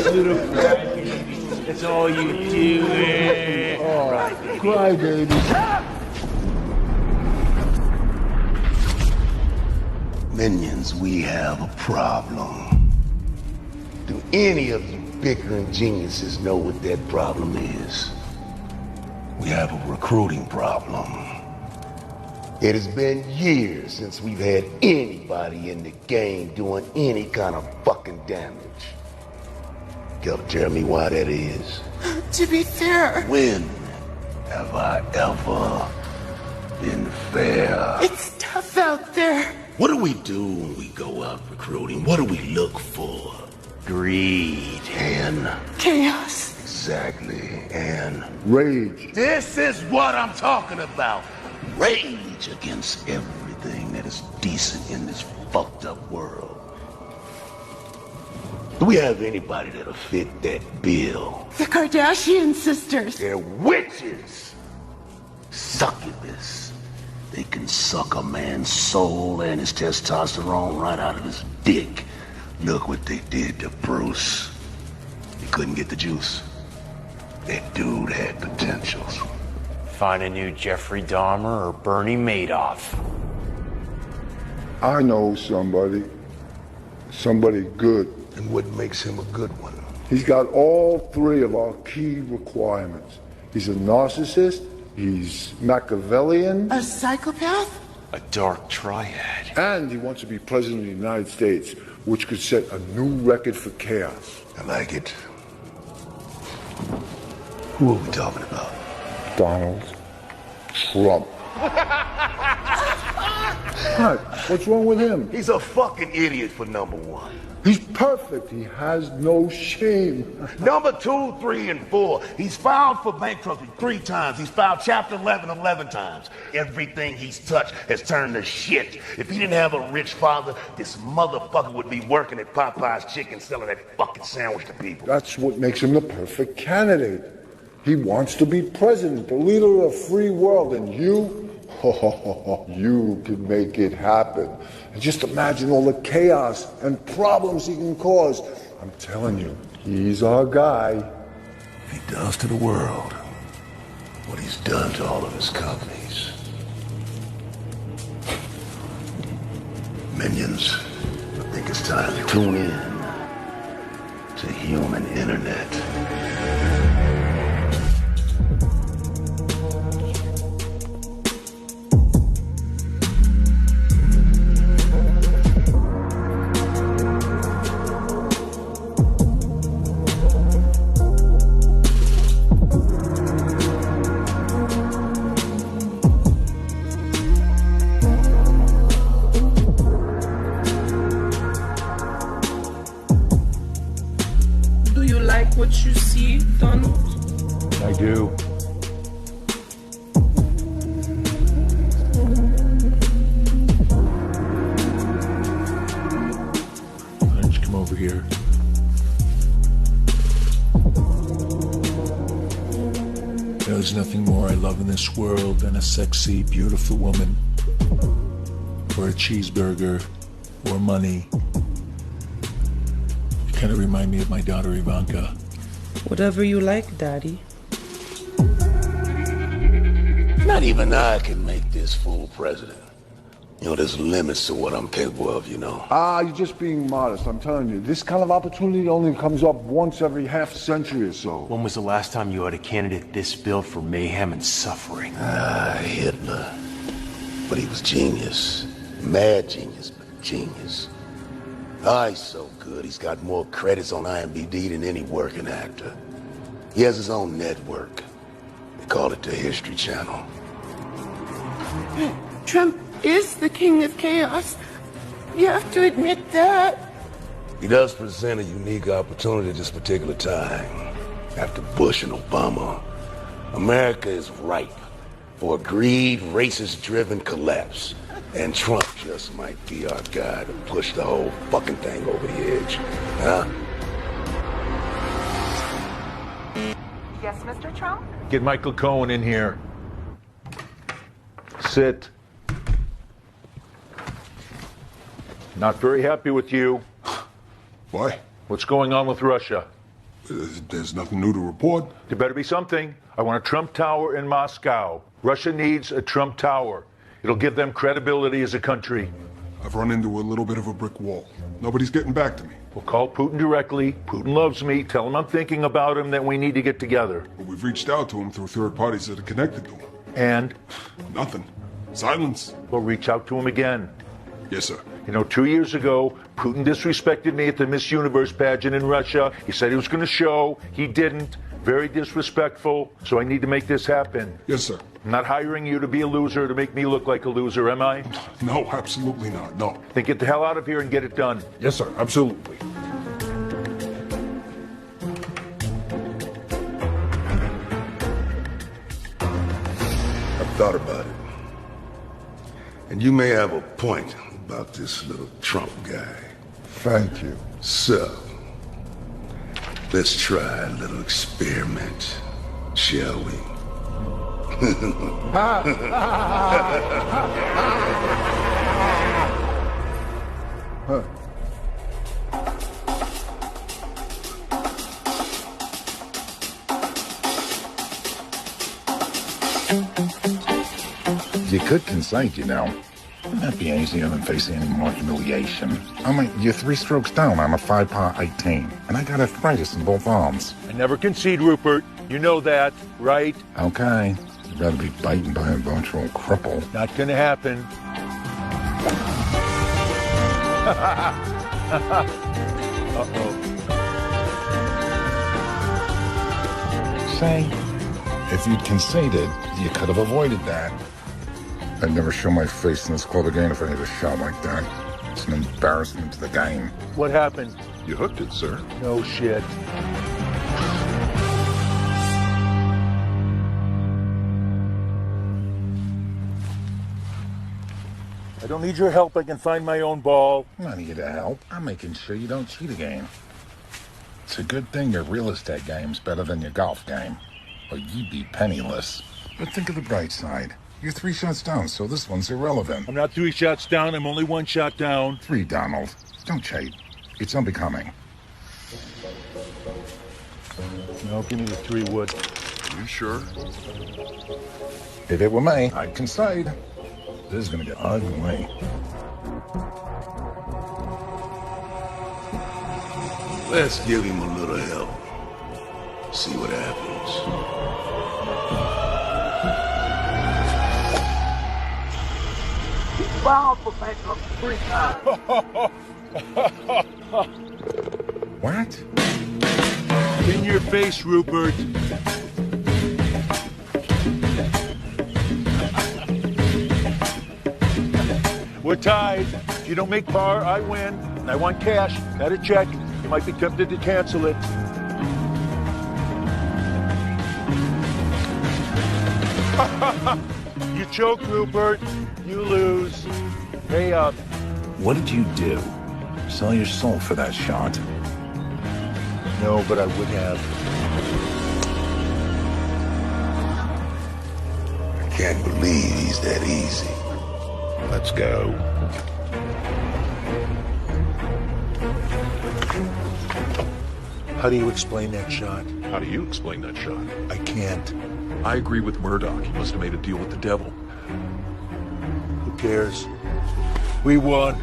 little crybaby. That's all you do. Crybaby. Minions, we have a problem. Do any of you bickering geniuses know what that problem is? We have a recruiting problem. It has been years since we've had anybody in the game doing any kind of fucking damage. Tell Jeremy why that is. To be fair, When have I ever been fair? it's tough out there. What do we do when we go out recruiting? What do we look for? Greed and... Chaos. Exactly, and... Rage. This is what I'm talking about. Rage against everything that is decent in this fucked up world. Do we have anybody that'll fit that bill? The Kardashian sisters. They're witches. Succubus. They can suck a man's soul and his testosterone right out of his dick. Look what they did to Bruce. He couldn't get the juice. That dude had potentials. Find a new Jeffrey Dahmer or Bernie Madoff. I know somebody. Somebody good. And what makes him a good one? He's got all three of our key requirements. He's a narcissist, he's Machiavellian, A psychopath? A dark triad. and he wants to be president of the United States, which could set a new record for chaos. I like it. Who are we talking about? Donald Trump. What? What's wrong with him? He's a fucking idiot for number one. He's perfect. He has no shame. Number 2, 3, and 4. He's filed for bankruptcy 3 times. He's filed Chapter 11 11 times. Everything he's touched has turned to shit. If he didn't have a rich father, this motherfucker would be working at Popeye's Chicken selling that fucking sandwich to people. That's what makes him the perfect candidate. He wants to be president, the leader of a free world, and you, you can make it happen. And just imagine all the chaos and problems he can cause. I'm telling you, he's our guy. If he does to the world what he's done to all of his companies. Minions, I think it's time to tune in to human internet. Do you like what you see, Donald? I do. Why don't you come over here? There's nothing more I love in this world than a sexy, beautiful woman, or a cheeseburger, or money. You kind of remind me of my daughter Ivanka. Whatever you like, Daddy. Not even I can make this fool president. You know, there's limits to what I'm capable of, you know. You're just being modest. I'm telling you, this kind of opportunity only comes up once every half century or so. When was the last time you had a candidate this built for mayhem and suffering? Hitler. But he was genius. Mad genius, but genius. He's so good. He's got more credits on IMDb than any working actor. He has his own network. They call it the History Channel. Trump is the king of chaos. You have to admit that. He does present a unique opportunity at this particular time. After Bush and Obama, America is ripe for a greed, racist-driven collapse. And Trump just might be our guy to push the whole fucking thing over the edge. Huh? Yes, Mr. Trump? Get Michael Cohen in here. Sit. Not very happy with you. Why? What's going on with Russia? There's nothing new to report. There better be something. I want a Trump Tower in Moscow. Russia needs a Trump Tower. It'll give them credibility as a country. I've run into a little bit of a brick wall. Nobody's getting back to me. We'll call Putin directly. Putin loves me. Tell him I'm thinking about him, that we need to get together. But we've reached out to him through third parties that are connected to him. And? Nothing. Silence. We'll reach out to him again. Yes, sir. You know, 2 years ago, Putin disrespected me at the Miss Universe pageant in Russia. He said he was going to show. He didn't. Very disrespectful. So I need to make this happen. Yes, sir. I'm not hiring you to be a loser to make me look like a loser, am I? No, absolutely not. No. Then get the hell out of here and get it done. Yes, sir. Absolutely. I've thought about it. And you may have a point about this little Trump guy. Thank you. So, let's try a little experiment, shall we? You could concede, you know. Wouldn't that be easier than facing any more humiliation? I mean, you're 3 strokes down on a 5-par 18, and I got arthritis in both arms. I never concede, Rupert. You know that, right? Okay. You'd rather be beaten by a virtual cripple. Not gonna happen. Uh-oh. Say, if you'd conceded, you could have avoided that. I'd never show my face in this club again if I had a shot like that. It's an embarrassment to the game. What happened? You hooked it, sir. No shit. I don't need your help. I can find my own ball. I'm not here to help. I'm making sure you don't cheat again. It's a good thing your real estate game's better than your golf game, or you'd be penniless. But think of the bright side. You're 3 shots down, so this one's irrelevant. I'm not 3 shots down. I'm only 1 shot down. 3, Donald. Don't cheat. It's unbecoming. No, give me the 3 wood. You sure? If it were me, I'd concede. This is gonna get ugly. Let's give him a little help. See what happens. Filed for bankruptcy 3 times. What? In your face, Rupert. We're tied. If you don't make par, I win. And I want cash, not a check. You might be tempted to cancel it. You choke, Rupert. You lose. Pay up. What did you do? Sell your soul for that shot? No, but I would have. I can't believe he's that easy. Let's go. How do you explain that shot? How do you explain that shot? I can't. I agree with Murdoch. He must have made a deal with the devil. Who cares? We won.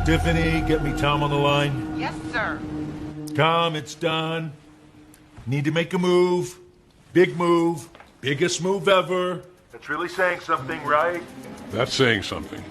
Tiffany, get me Tom on the line. Yes, sir. Tom, it's done. Need to make a move. Big move. Biggest move ever. That's really saying something, right? That's saying something.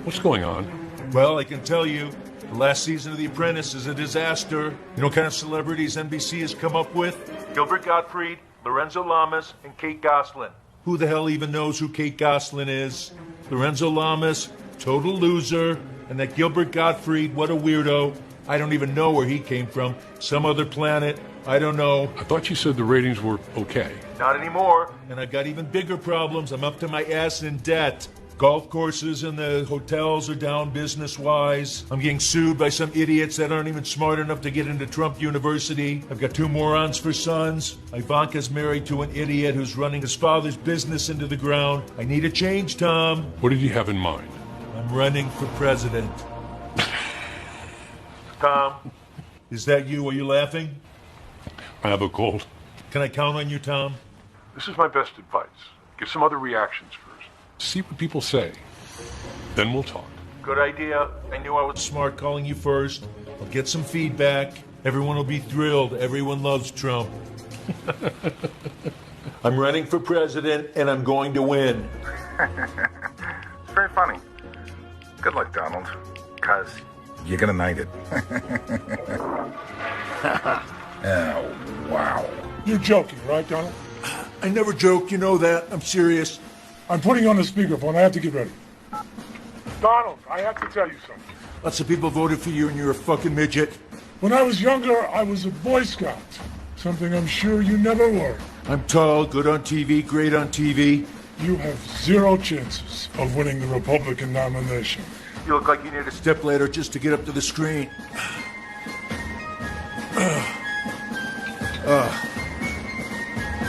What's going on? Well, I can tell you, the last season of The Apprentice is a disaster. You know what kind of celebrities NBC has come up with? Gilbert Gottfried, Lorenzo Lamas, and Kate Gosselin. Who the hell even knows who Kate Gosselin is? Lorenzo Lamas, total loser. And that Gilbert Gottfried, what a weirdo. I don't even know where he came from. Some other planet. I don't know. I thought you said the ratings were okay. Not anymore. And I've got even bigger problems. I'm up to my ass in debt. Golf courses and the hotels are down business-wise. I'm getting sued by some idiots that aren't even smart enough to get into Trump University. I've got 2 morons for sons. Ivanka's married to an idiot who's running his father's business into the ground. I need a change, Tom. What did you have in mind? I'm running for president. Tom, is that you? Are you laughing? I have a cold. Can I count on you, Tom? This is my best advice. Give some other reactions first. See what people say. Then we'll talk. Good idea. I knew I was smart calling you first. I'll get some feedback. Everyone will be thrilled. Everyone loves Trump. I'm running for president, and I'm going to win. It's very funny. Good luck, Donald. Because you're going to need it. Oh, wow. You're joking, right, Donald? I never joke, you know that. I'm serious. I'm putting you on the speakerphone. I have to get ready. Donald, I have to tell you something. Lots of people voted for you, and you're a fucking midget. When I was younger, I was a Boy Scout. Something I'm sure you never were. I'm tall, good on TV, great on TV. You have 0 chances of winning the Republican nomination. You look like you need a stepladder just to get up to the screen.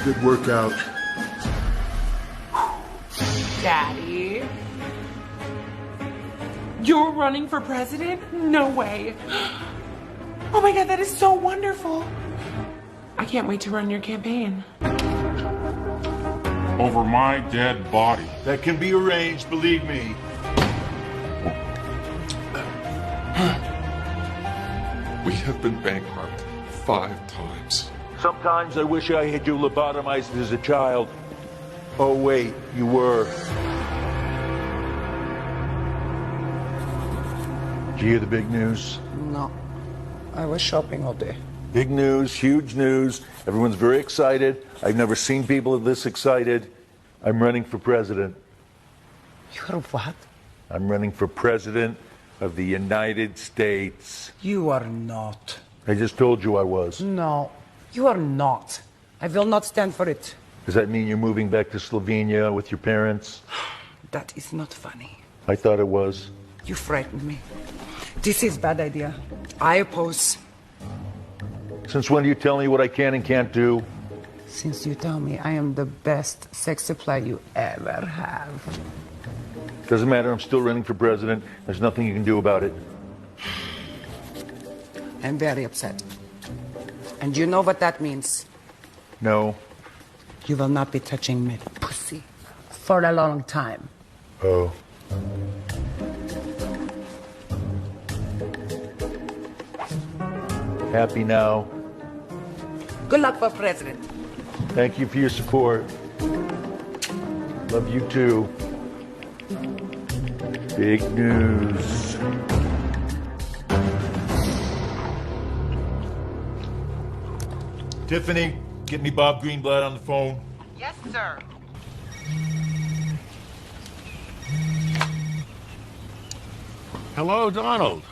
Good workout. Daddy? You're running for president? No way. Oh my God, that is so wonderful. I can't wait to run your campaign. Over my dead body. That can be arranged, believe me. We have been bankrupt 5 times. Sometimes I wish I had you lobotomized as a child. Oh, wait, you were. Did you hear the big news? No. I was shopping all day. Big news, huge news. Everyone's very excited. I've never seen people this excited. I'm running for president. You're what? I'm running for president of the United States. You are not. I just told you I was. No, you are not. I will not stand for it. Does that mean you're moving back to Slovenia with your parents? That is not funny. I thought it was. You frightened me. This is bad idea. I oppose. Since when do you tell me what I can and can't do? Since you tell me I am the best sex supply you ever have. Doesn't matter, I'm still running for president. There's nothing you can do about it. I'm very upset. And you know what that means? No. You will not be touching me, pussy, for a long time. Oh. Happy now. Good luck for president. Thank you for your support. Love you too. Big news. Tiffany, get me Bob Greenblatt on the phone. Yes, sir. Hello, Donald.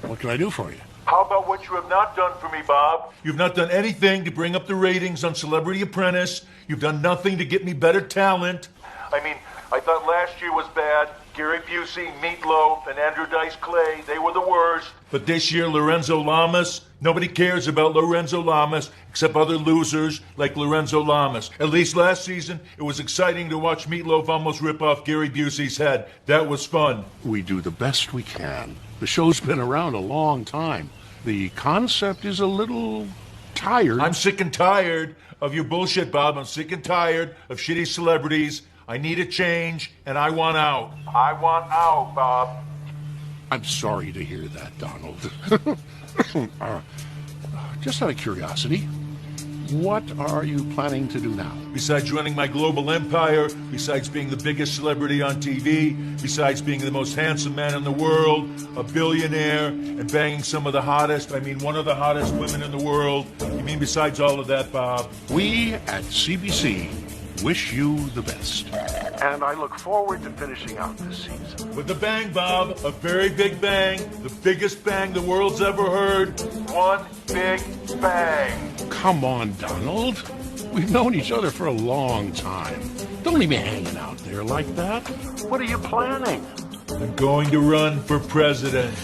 What can I do for you? How about what you have not done for me, Bob? You've not done anything to bring up the ratings on Celebrity Apprentice. You've done nothing to get me better talent. I mean, I thought last year was bad. Gary Busey, Meatloaf, and Andrew Dice Clay, they were the worst. But this year, Lorenzo Lamas, nobody cares about Lorenzo Lamas except other losers like Lorenzo Lamas. At least last season, it was exciting to watch Meatloaf almost rip off Gary Busey's head. That was fun. We do the best we can. The show's been around a long time. The concept is a little tired. I'm sick and tired of your bullshit, Bob. I'm sick and tired of shitty celebrities. I need a change, and I want out. I want out, Bob. I'm sorry to hear that, Donald. Just out of curiosity, what are you planning to do now? Besides running my global empire, besides being the biggest celebrity on TV, besides being the most handsome man in the world, a billionaire, and banging some of the hottest, one of the hottest women in the world. You mean besides all of that, Bob? We at CBC wish you the best. And I look forward to finishing out this season. With a bang, Bob. A very big bang. The biggest bang the world's ever heard. One big bang. Come on, Donald. We've known each other for a long time. Don't leave me hanging out there like that. What are you planning? I'm going to run for president.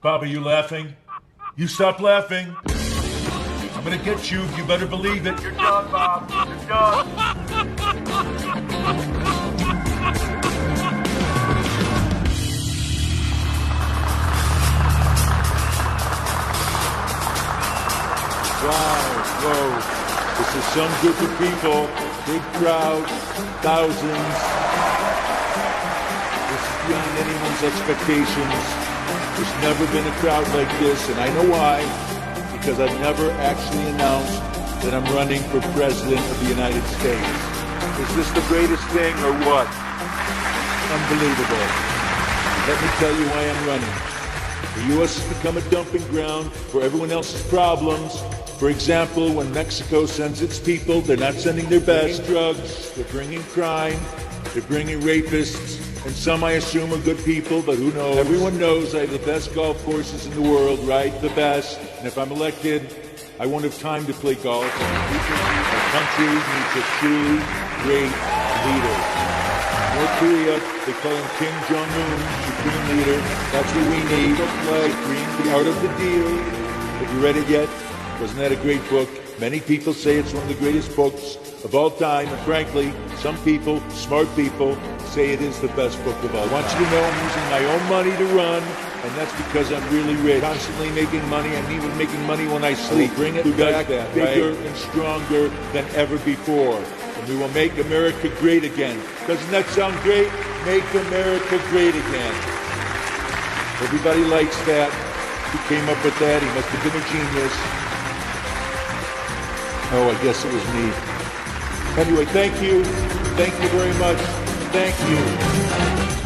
Bob, are you laughing? You stop laughing. I'm gonna get you. You better believe it. You're done, Bob. You're done. Wow, whoa. This is some group of people, big crowd, thousands. This is beyond anyone's expectations. There's never been a crowd like this, and I know why. Because I've never actually announced that I'm running for President of the United States. Is this the greatest thing or what? Unbelievable. Let me tell you why I'm running. The U.S. has become a dumping ground for everyone else's problems. For example, when Mexico sends its people, they're not sending their best drugs, they're bringing crime, they're bringing rapists, and some I assume are good people, but who knows? Everyone knows I have the best golf courses in the world, right? The best. And if I'm elected, I won't have time to play golf. Our country needs a truly great leader. North Korea, they call him Kim Jong-un, supreme leader. That's what we need. The Art of the Deal. Have you read it yet? Wasn't that a great book? Many people say it's one of the greatest books of all time, and frankly, some people, smart people, say it is the best book of all. I want you to know I'm using my own money to run, and that's because I'm really rich. Constantly making money, I'm even making money when I sleep. Bring it back bigger and stronger than ever before. And we will make America great again. Doesn't that sound great? Make America great again. Everybody likes that. Who came up with that? He must have been a genius. Oh, I guess it was me. Anyway, thank you. Thank you very much. Thank you.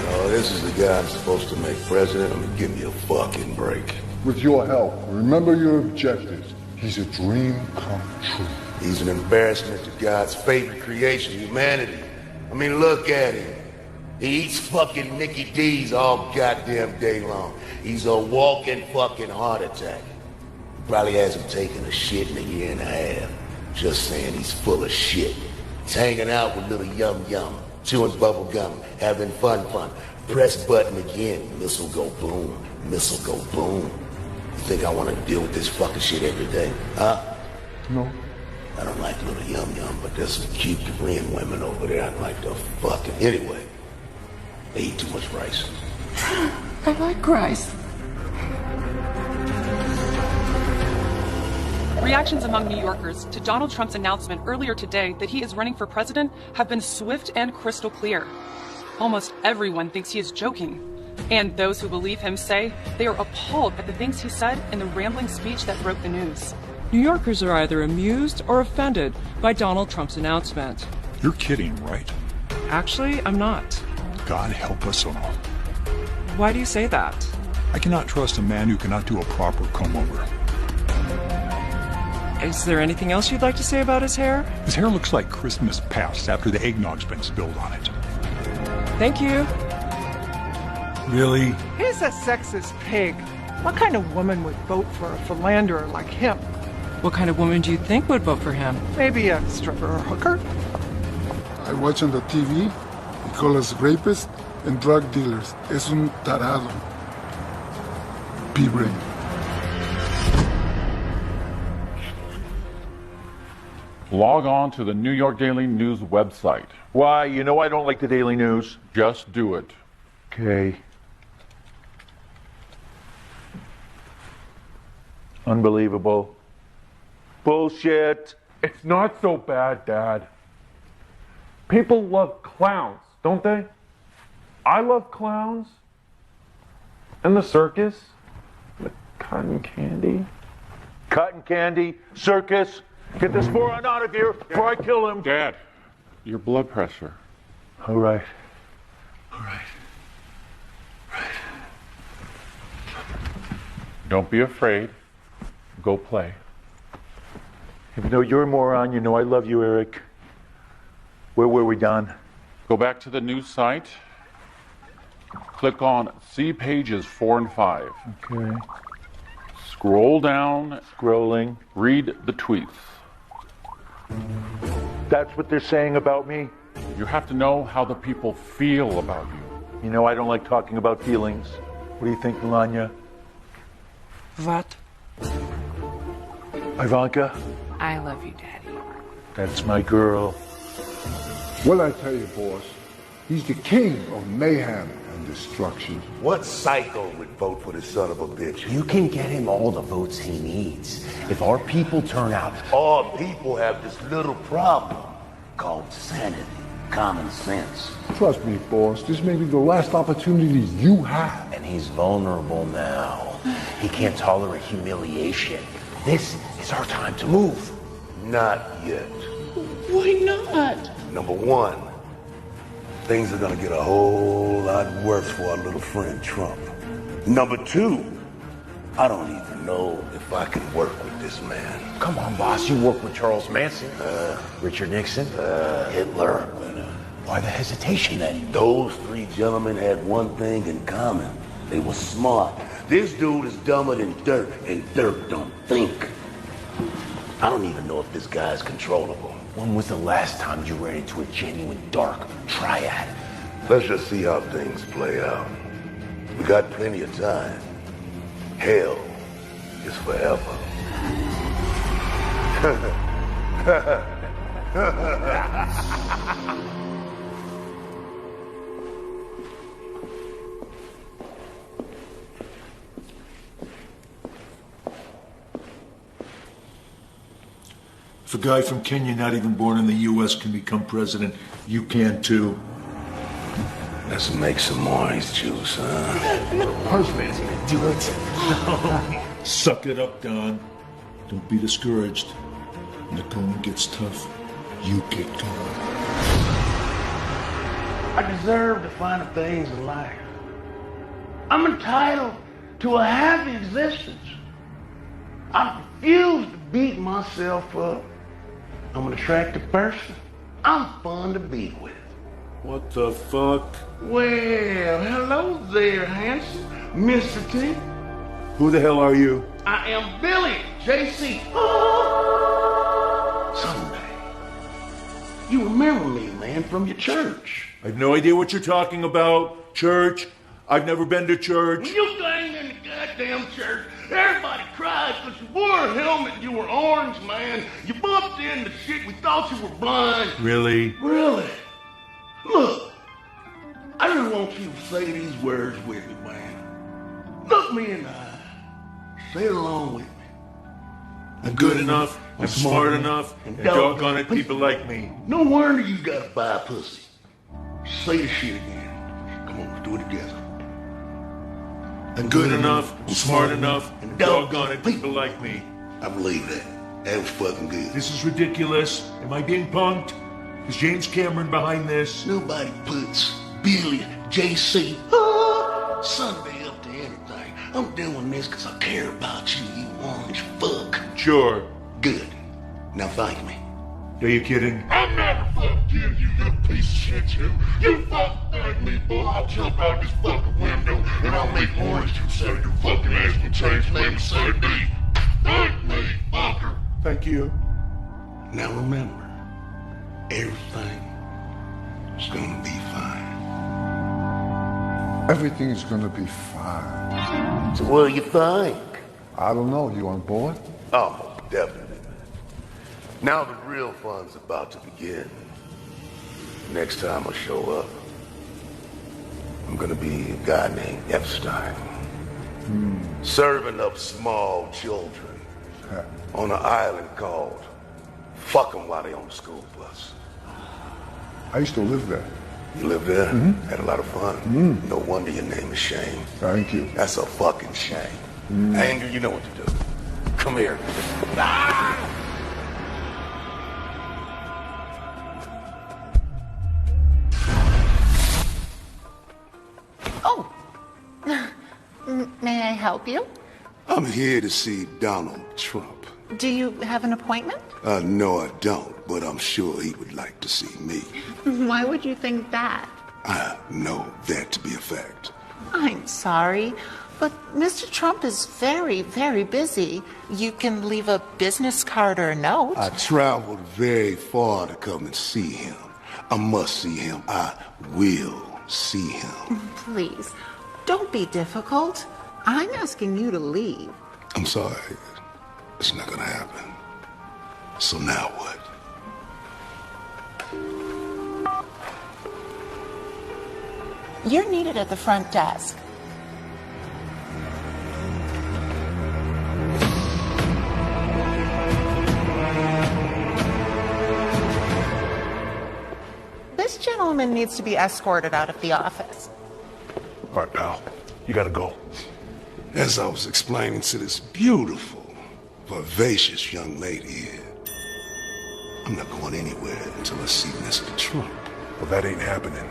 No, this is the guy I'm supposed to make president. I mean, give me a fucking break. With your help, remember your objectives. He's a dream come true. He's an embarrassment to God's favorite creation, humanity. I mean, look at him. He eats fucking Mickey D's all goddamn day long. He's a walking fucking heart attack. He probably hasn't taken a shit in a year and a half. Just saying, he's full of shit. He's hanging out with little yum-yum, chewing bubble gum, having fun. Press button again, missile go boom, missile go boom. You think I want to deal with this fucking shit every day, huh? No. I don't like little yum-yum, but there's some cute Korean women over there I'd like to fucking... Anyway, they eat too much rice. I like rice. Reactions among New Yorkers to Donald Trump's announcement earlier today that he is running for president have been swift and crystal clear. Almost everyone thinks he is joking. And those who believe him say they are appalled at the things he said in the rambling speech that broke the news. New Yorkers are either amused or offended by Donald Trump's announcement. You're kidding, right? Actually, I'm not. God help us all. Why do you say that? I cannot trust a man who cannot do a proper comb-over. Is there anything else you'd like to say about his hair? His hair looks like Christmas past after the eggnog's been spilled on it. Thank you. Really? He's a sexist pig. What kind of woman would vote for a philanderer like him? What kind of woman do you think would vote for him? Maybe a stripper or hooker? I watch on the TV. They call us rapists and drug dealers. Es un tarado. Be brave. Log on to the New York Daily News website. Why? You know I don't like the Daily News. Just do it. Okay. Unbelievable. Bullshit. It's not so bad, Dad. People love clowns, don't they? I love clowns. And the circus. The cotton candy. Cotton candy. Circus. Get this moron out of here before I kill him. Dad, your blood pressure. All right. Don't be afraid. Go play. Even though you're a moron, you know I love you, Eric. Where were we, Don? Go back to the news site. Click on See Pages 4 and 5. Okay. Scroll down. Scrolling. Read the tweets. That's what they're saying about me? You have to know how the people feel about you. You know I don't like talking about feelings. What do you think, Melania? What? Ivanka? I love you, Daddy. That's my girl. Well, I tell you, boss, he's the king of mayhem and destruction. What psycho would vote for this son of a bitch? You can get him all the votes he needs. If our people turn out, All people have this little problem called sanity, common sense. Trust me, boss, this may be the last opportunity you have. and he's vulnerable now. He can't tolerate humiliation. This is our time to move. Not yet. Why not? Number one, things are gonna get a whole lot worse for our little friend Trump. Number two, I don't even know if I can work with this man. Come on, boss. You work with Charles Manson, Richard Nixon, Hitler. Why the hesitation then? Those three gentlemen had one thing in common. They were smart. This dude is dumber than Dirk, and Dirk don't think. I don't even know if this guy's controllable. When was the last time you ran into a genuine dark triad? Let's just see how things play out. We got plenty of time. Hell is forever. If a guy from Kenya, not even born in the U.S., can become president, you can too. Let's make some orange juice, huh? Postman's gonna do it. Suck it up, Don. Don't be discouraged. When the going gets tough, you get going. I deserve the finer things in life. I'm entitled to a happy existence. I refuse to beat myself up. I'm an attractive person. I'm fun to be with. What the fuck? Well, hello there, handsome Mr. T. Who the hell are you? I am Billy J.C. Someday, you remember me, man, from your church. I have no idea what you're talking about. Church? I've never been to church. When you came in the goddamn church, everybody cried because you wore a helmet, you were orange, man. You bumped into shit, we thought you were blind. Really? Really? Look, I just want you to say these words with me, man. Look me in the eye. Say it along with me. I'm good enough, I'm smart enough, and doggone it, people like me. No wonder you gotta buy a pussy. Say the shit again. Come on, let's do it together. I'm good enough, I'm smart enough, and doggone it, people like me. I believe that. That was fucking good. This is ridiculous. Am I being punked? Is James Cameron behind this? Nobody puts Billy J.C. Sunday up to anything. I'm doing this because I care about you, you orange fuck. Sure. Good. Now thank me. Are you kidding? I'm not a fuck kid, you little piece of shit, you. You fuck thank me, boy. I'll jump out this fucking window and I'll make orange juice out of your fucking ass and change name to say D. Thank me, fucker. Thank you. Now remember, everything is gonna be fine. Everything is gonna be fine. So what do you think? I don't know. You on board? Oh, definitely. Now the real fun's about to begin. Next time I show up, I'm gonna be a guy named Epstein. Serving up small children on an island called Fuck 'em while they on the school bus. I used to live there. You lived there? Had a lot of fun. No wonder your name is Shame. Thank you. That's a fucking shame. Anger, you know what to do. Come here. Ah! Oh, may I help you? I'm here to see Donald Trump. Do you have an appointment? No, I don't, but I'm sure he would like to see me. Why would you think that? I know that to be a fact. I'm sorry, but Mr. Trump is very, very busy. You can leave a business card or a note. I traveled very far to come and see him. I must see him. I will see him. Please, don't be difficult. I'm asking you to leave. I'm sorry. It's not gonna happen. So now what? You're needed at the front desk. This gentleman needs to be escorted out of the office. All right, pal. You gotta go. As I was explaining to this beautiful, vivacious young lady here, I'm not going anywhere until I see Mr. Trump. Well, that ain't happening.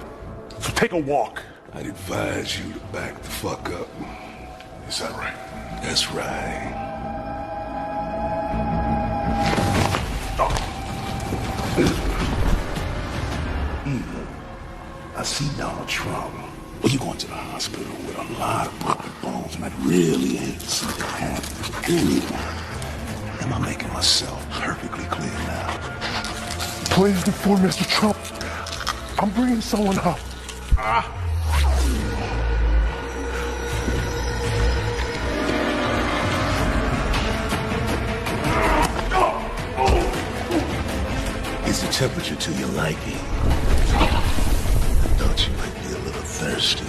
So take a walk. I'd advise you to back the fuck up. Is that right? That's right. I see Donald Trump. Well, you're going to the hospital with a lot of broken bones, and I'd really hate to see that happen. Anyway, am I making myself perfectly clear now? Please inform Mr. Trump. I'm bringing someone up. Is the temperature to your liking? I thought you might be a little thirsty.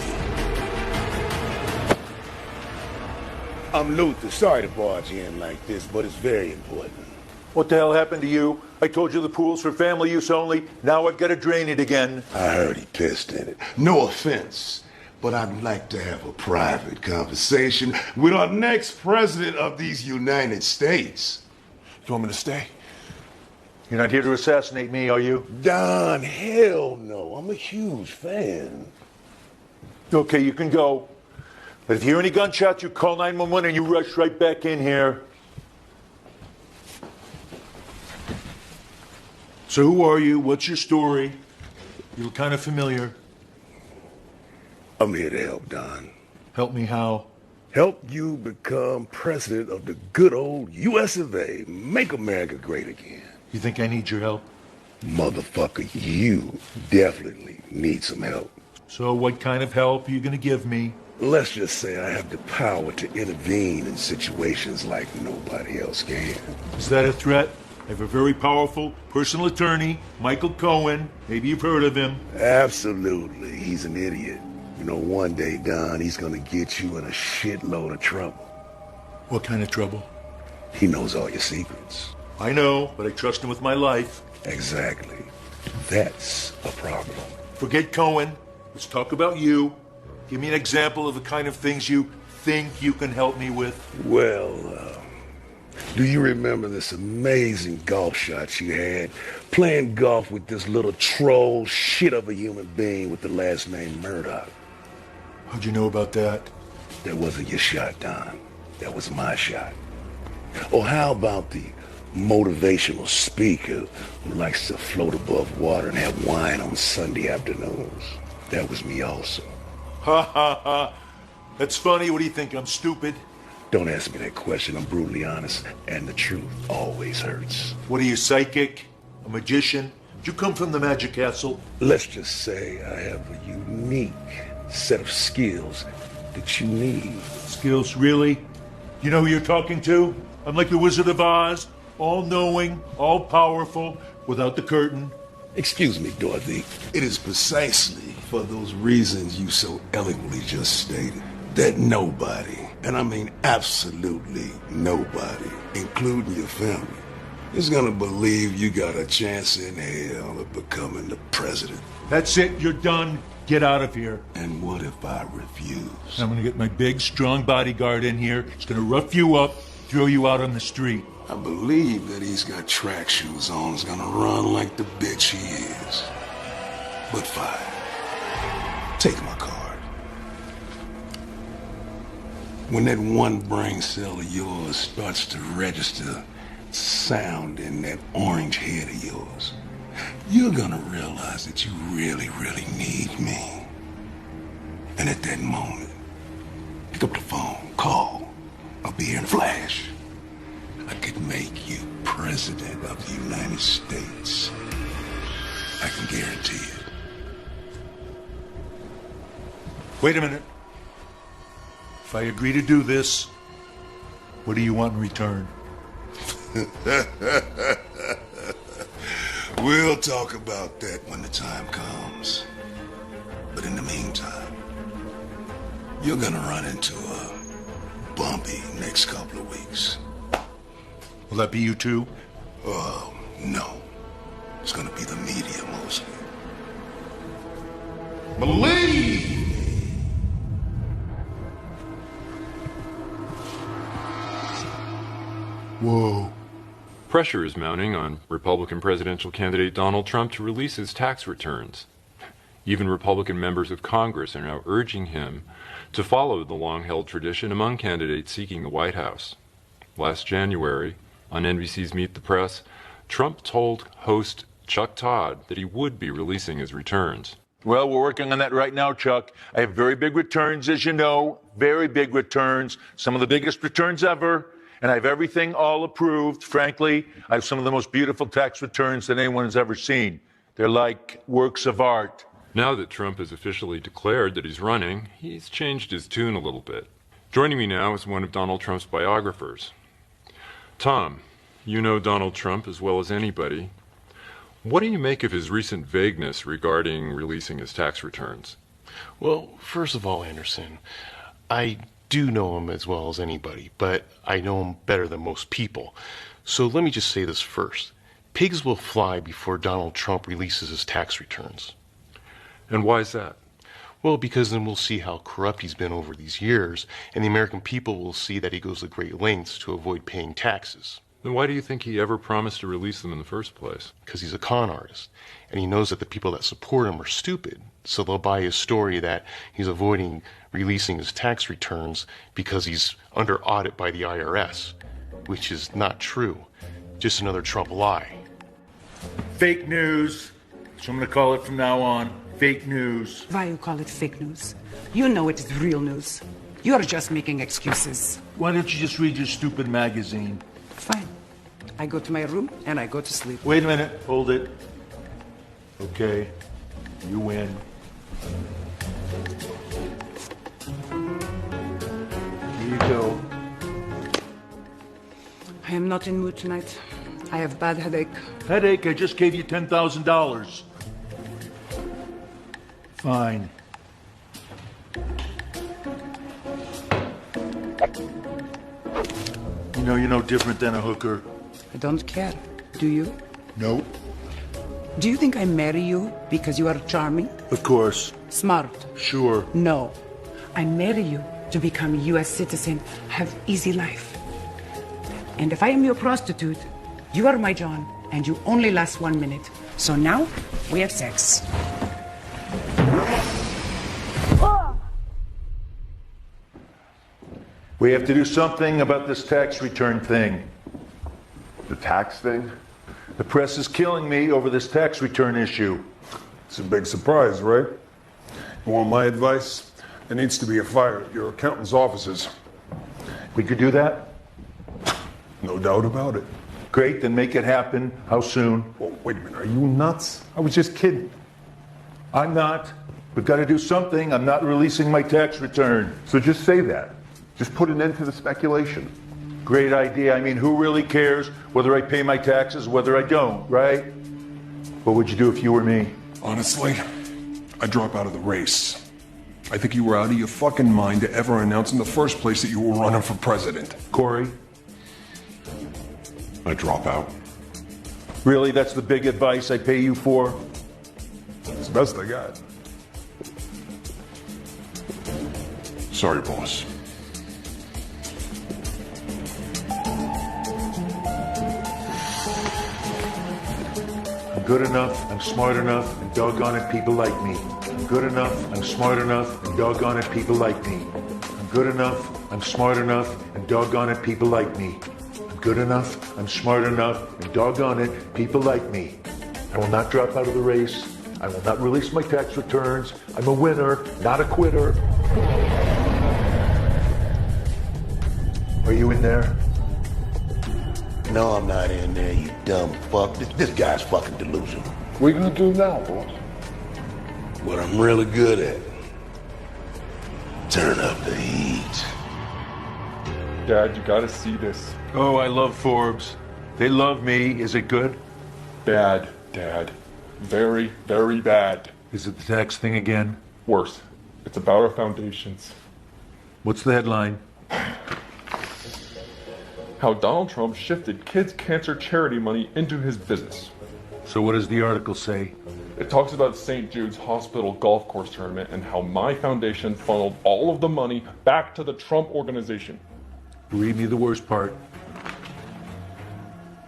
I'm Luther. Sorry to barge in like this, but it's very important. What the hell happened to you? I told you the pool's for family use only. Now I've got to drain it again. I heard he pissed in it. No offense, but I'd like to have a private conversation with our next president of these United States. You want me to stay? You're not here to assassinate me, are you? Don, hell no. I'm a huge fan. Okay, you can go. But if you hear any gunshots, you call 911 and you rush right back in here. So who are you? What's your story? You look kind of familiar. I'm here to help, Don. Help me how? Help you become president of the good old US of A. Make America great again. You think I need your help? Motherfucker, you definitely need some help. So what kind of help are you going to give me? Let's just say I have the power to intervene in situations like nobody else can. Is that a threat? I have a very powerful personal attorney, Michael Cohen. Maybe you've heard of him. Absolutely. He's an idiot. You know, one day, Don, he's gonna get you in a shitload of trouble. What kind of trouble? He knows all your secrets. I know, but I trust him with my life. Exactly. That's a problem. Forget Cohen. Let's talk about you. Give me an example of the kind of things you think you can help me with. Well, do you remember this amazing golf shot you had? Playing golf with this little troll shit of a human being with the last name Murdoch. How'd you know about that? That wasn't your shot, Don. That was my shot. Or how about the motivational speaker who likes to float above water and have wine on Sunday afternoons? That was me also. Ha ha ha. That's funny. What do you think? I'm stupid? Don't ask me that question. I'm brutally honest, and the truth always hurts. What are you, psychic? A magician? Did you come from the Magic Castle? Let's just say I have a unique set of skills that you need. Skills, really? You know who you're talking to? I'm like the Wizard of Oz, all-knowing, all-powerful, without the curtain. Excuse me, Dorothy. It is precisely for those reasons you so eloquently just stated that nobody, and I mean absolutely nobody, including your family, is gonna believe you got a chance in hell of becoming the president. That's it. You're done. Get out of here. And what if I refuse? I'm gonna get my big, strong bodyguard in here. He's gonna rough you up, throw you out on the street. I believe that he's got track shoes on. He's gonna run like the bitch he is. But fine. Take my card. When that one brain cell of yours starts to register sound in that orange head of yours, you're gonna realize that you really, really need me. And at that moment, pick up the phone, call. I'll be here in a flash. I could make you president of the United States. I can guarantee it. Wait a minute. If I agree to do this, what do you want in return? We'll talk about that when the time comes. But in the meantime, You're gonna run into a bumpy next couple of weeks. Will that be you too? Oh, no. It's gonna be the media mostly. Believe! Whoa. Pressure is mounting on Republican presidential candidate Donald Trump to release his tax returns. Even Republican members of Congress are now urging him to follow the long-held tradition among candidates seeking the White House. Last January, on NBC's Meet the Press, Trump told host Chuck Todd that he would be releasing his returns. Well, we're working on that right now, Chuck. I have very big returns, as you know, very big returns, some of the biggest returns ever, and I have everything all approved. Frankly, I have some of the most beautiful tax returns that anyone has ever seen. They're like works of art. Now that Trump has officially declared that he's running, he's changed his tune a little bit. Joining me now is one of Donald Trump's biographers. Tom, you know Donald Trump as well as anybody. What do you make of his recent vagueness regarding releasing his tax returns? Well, first of all, Anderson, I do know him as well as anybody, but I know him better than most people. So let me just say this first. Pigs will fly before Donald Trump releases his tax returns. And why is that? Well, because then we'll see how corrupt he's been over these years, and the American people will see that he goes to great lengths to avoid paying taxes. Then why do you think he ever promised to release them in the first place? Because he's a con artist, and he knows that the people that support him are stupid, so they'll buy his story that he's avoiding releasing his tax returns because he's under audit by the IRS, which is not true. Just another Trump lie. Fake news. So I'm going to call it from now on. Fake news. Why you call it fake news? You know it is real news. You're just making excuses. Why don't you just read your stupid magazine? Fine. I go to my room and I go to sleep. Wait a minute. Hold it. Okay. You win. Here you go. I am not in mood tonight. I have bad headache. Headache? I just gave you $10,000. Fine. You know you're no different than a hooker. I don't care. Do you? No. Do you think I marry you because you are charming? Of course. Smart? Sure. No. I marry you to become a U.S. citizen, have easy life. And if I am your prostitute, you are my John, and you only last 1 minute. So now, we have sex. We have to do something about this tax return thing. The tax thing? The press is killing me over this tax return issue. It's a big surprise, right? You want my advice? There needs to be a fire at your accountant's offices. We could do that? No doubt about it. Great, then make it happen. How soon? Well, wait a minute, are you nuts? I was just kidding. I'm not. We've got to do something. I'm not releasing my tax return. So just say that. Just put an end to the speculation. Great idea. I mean, who really cares whether I pay my taxes, whether I don't, right? What would you do if you were me? Honestly, I'd drop out of the race. I think you were out of your fucking mind to ever announce in the first place that you were running for president. Corey? I'd drop out. Really? That's the big advice I pay you for? It's the best I got. Sorry, boss. I'm good enough, I'm smart enough, and doggone it, people like me. I'm good enough, I'm smart enough, and doggone it, people like me. I'm good enough, I'm smart enough, and doggone it, people like me. I'm good enough, I'm smart enough, and doggone it, people like me. I will not drop out of the race. I will not release my tax returns. I'm a winner, not a quitter. Are you in there? No, I'm not in there, you dumb fuck. This guy's fucking delusional. What are you gonna do now, boss? What I'm really good at. Turn up the heat. Dad, you gotta see this. Oh, I love Forbes. They love me. Is it good? Bad, Dad. Very, very bad. Is it the tax thing again? Worse. It's about our foundations. What's the headline? How Donald Trump shifted kids' cancer charity money into his business. So what does the article say? It talks about St. Jude's Hospital golf course tournament and how my foundation funneled all of the money back to the Trump organization. Read me the worst part.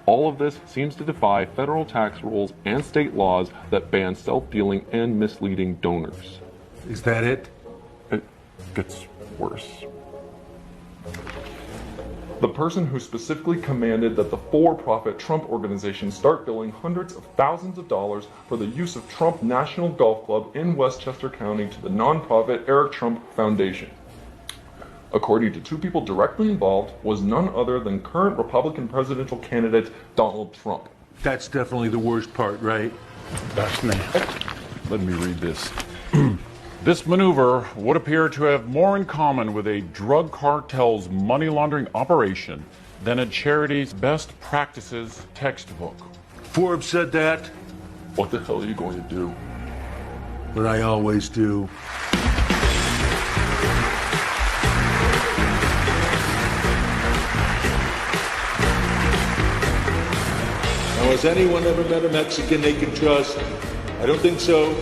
All of this seems to defy federal tax rules and state laws that ban self-dealing and misleading donors. Is that it? It gets worse. The person who specifically commanded that the for-profit Trump organization start billing hundreds of thousands of dollars for the use of Trump National Golf Club in Westchester County to the nonprofit Eric Trump Foundation, according to two people directly involved, was none other than current Republican presidential candidate Donald Trump. That's definitely the worst part, right? That's me. Let me read this. This maneuver would appear to have more in common with a drug cartel's money laundering operation than a charity's best practices textbook. Forbes said that. What the hell are you going to do? What I always do. Now, has anyone ever met a Mexican they can trust? I don't think so.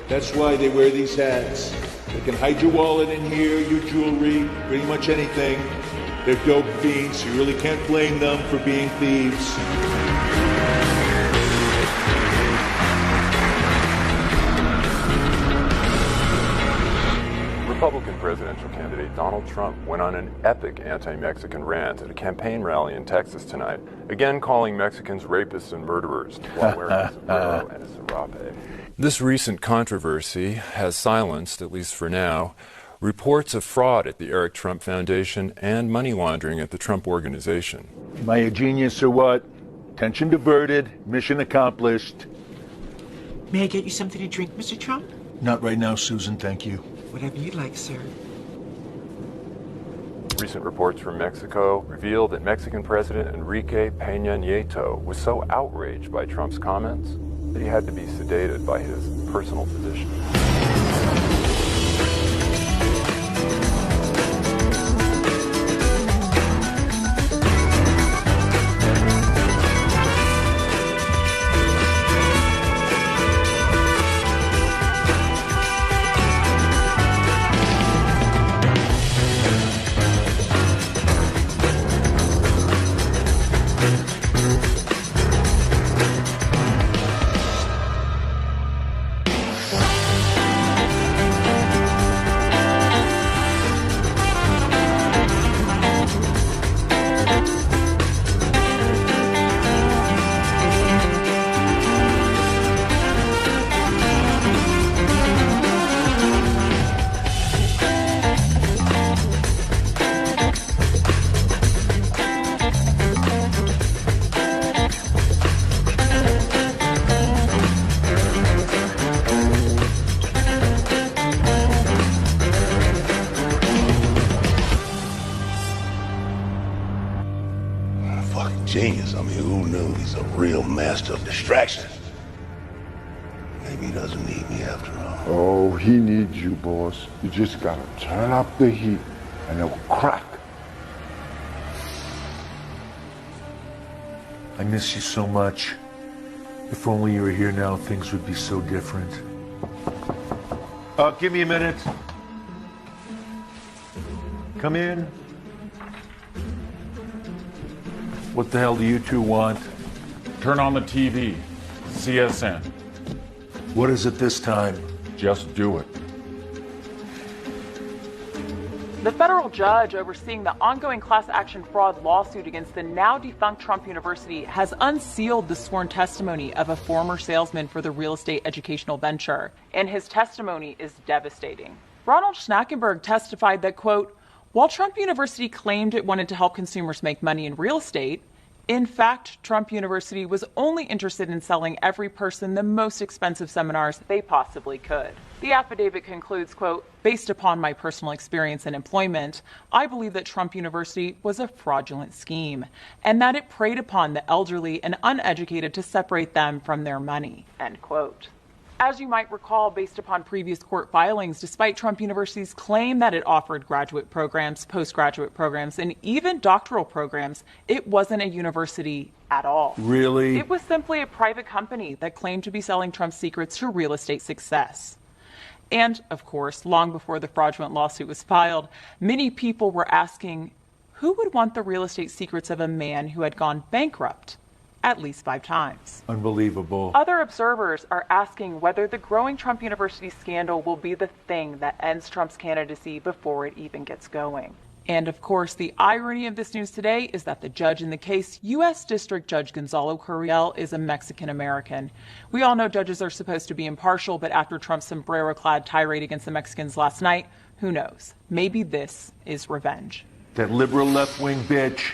That's why they wear these hats. They can hide your wallet in here, your jewelry, pretty much anything. They're dope fiends, so you really can't blame them for being thieves. Republican presidential candidate Donald Trump went on an epic anti-Mexican rant at a campaign rally in Texas tonight, again calling Mexicans rapists and murderers while wearing a sombrero and a serape. This recent controversy has silenced, at least for now, reports of fraud at the Eric Trump Foundation and money laundering at the Trump Organization. Am I a genius or what? Attention diverted, mission accomplished. May I get you something to drink, Mr. Trump? Not right now, Susan, thank you. Whatever you like, sir. Recent reports from Mexico reveal that Mexican President Enrique Peña Nieto was so outraged by Trump's comments that he had to be sedated by his personal physician. Genius. I mean, who knew? He's a real master of distraction. Maybe he doesn't need me after all. Oh, he needs you, boss. You just gotta turn up the heat and it'll crack. I miss you so much. If only you were here now, things would be so different. Give me a minute. Come in. What the hell do you two want? Turn on the TV. CSN. What is it this time? Just do it. The federal judge overseeing the ongoing class action fraud lawsuit against the now defunct Trump University has unsealed the sworn testimony of a former salesman for the real estate educational venture, and his testimony is devastating. Ronald Schnackenberg testified that, quote, while Trump University claimed it wanted to help consumers make money in real estate, in fact, Trump University was only interested in selling every person the most expensive seminars they possibly could. The affidavit concludes, quote, based upon my personal experience in employment, I believe that Trump University was a fraudulent scheme and that it preyed upon the elderly and uneducated to separate them from their money, end quote. As you might recall, based upon previous court filings, despite Trump University's claim that it offered graduate programs, postgraduate programs, and even doctoral programs, it wasn't a university at all. Really? It was simply a private company that claimed to be selling Trump's secrets to real estate success. And, of course, long before the fraudulent lawsuit was filed, many people were asking, who would want the real estate secrets of a man who had gone bankrupt at least 5 times? Unbelievable. Other observers are asking whether the growing Trump University scandal will be the thing that ends Trump's candidacy before it even gets going. And of course, the irony of this news today is that the judge in the case, U.S. District Judge Gonzalo Curiel, is a Mexican-American. We all know judges are supposed to be impartial, but after Trump's sombrero-clad tirade against the Mexicans last night, who knows? Maybe this is revenge. That liberal left-wing bitch.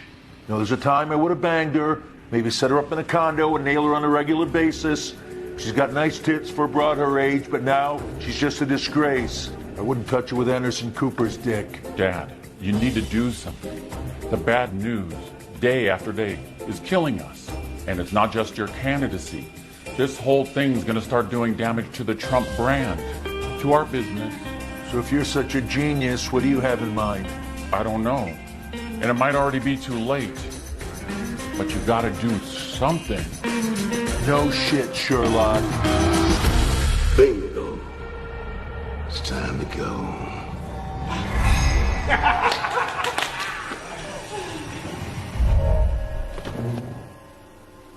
You know, there's a time I would have banged her, maybe set her up in a condo and nail her on a regular basis. She's got nice tits for a broad her age, but now she's just a disgrace. I wouldn't touch her with Anderson Cooper's dick. Dad, you need to do something. The bad news, day after day, is killing us. And it's not just your candidacy. This whole thing's gonna start doing damage to the Trump brand, to our business. So if you're such a genius, what do you have in mind? I don't know. And it might already be too late. But you gotta do something. No shit, Sherlock. Bingo. It's time to go.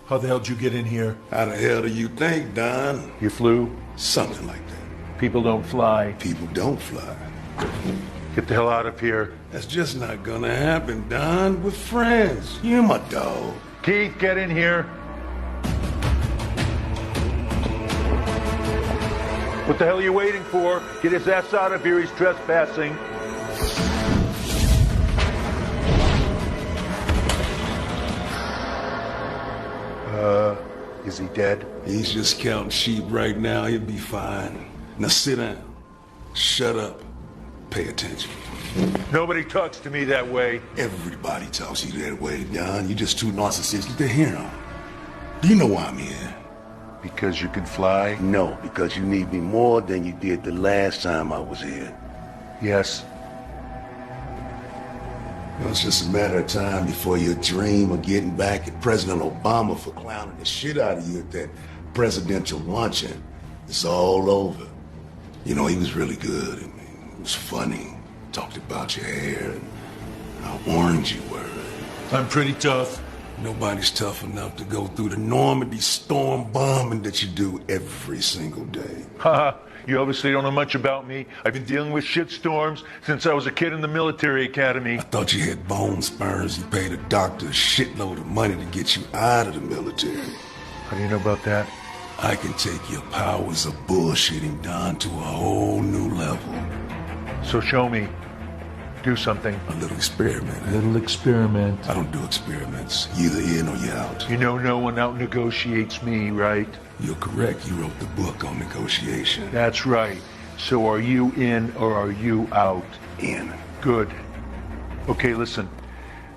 How the hell did you get in here? How the hell do you think, Don? You flew? Something like that. People don't fly. People don't fly. Get the hell out of here. That's just not gonna happen, Don. We're friends. You're my dog. Keith, get in here. What the hell are you waiting for? Get his ass out of here. He's trespassing. Is he dead? He's just counting sheep right now. He'll be fine. Now sit down. Shut up. Pay attention. Nobody talks to me that way. Everybody talks to you that way, Don. You're just too narcissistic to hear him. Do you know why I'm here? Because you can fly? No, because you need me more than you did the last time I was here. Yes. Well, it's just a matter of time before your dream of getting back at President Obama for clowning the shit out of you at that presidential luncheon is all over. You know, he was really good. I mean, it was funny. Talked about your hair and how orange you were. I'm pretty tough. Nobody's tough enough to go through the Normandy storm bombing that you do every single day. Haha, you obviously don't know much about me. I've been dealing with shitstorms since I was a kid in the military academy. I thought you had bone spurs. You paid a doctor a shitload of money to get you out of the military. How do you know about that? I can take your powers of bullshitting down to a whole new level. So show me. Do something. A little experiment. A little experiment. I don't do experiments. You're either in or you're out. You know no one out negotiates me, right? You're correct. You wrote the book on negotiation. That's right. So are you in or are you out? In. Good. Okay, listen.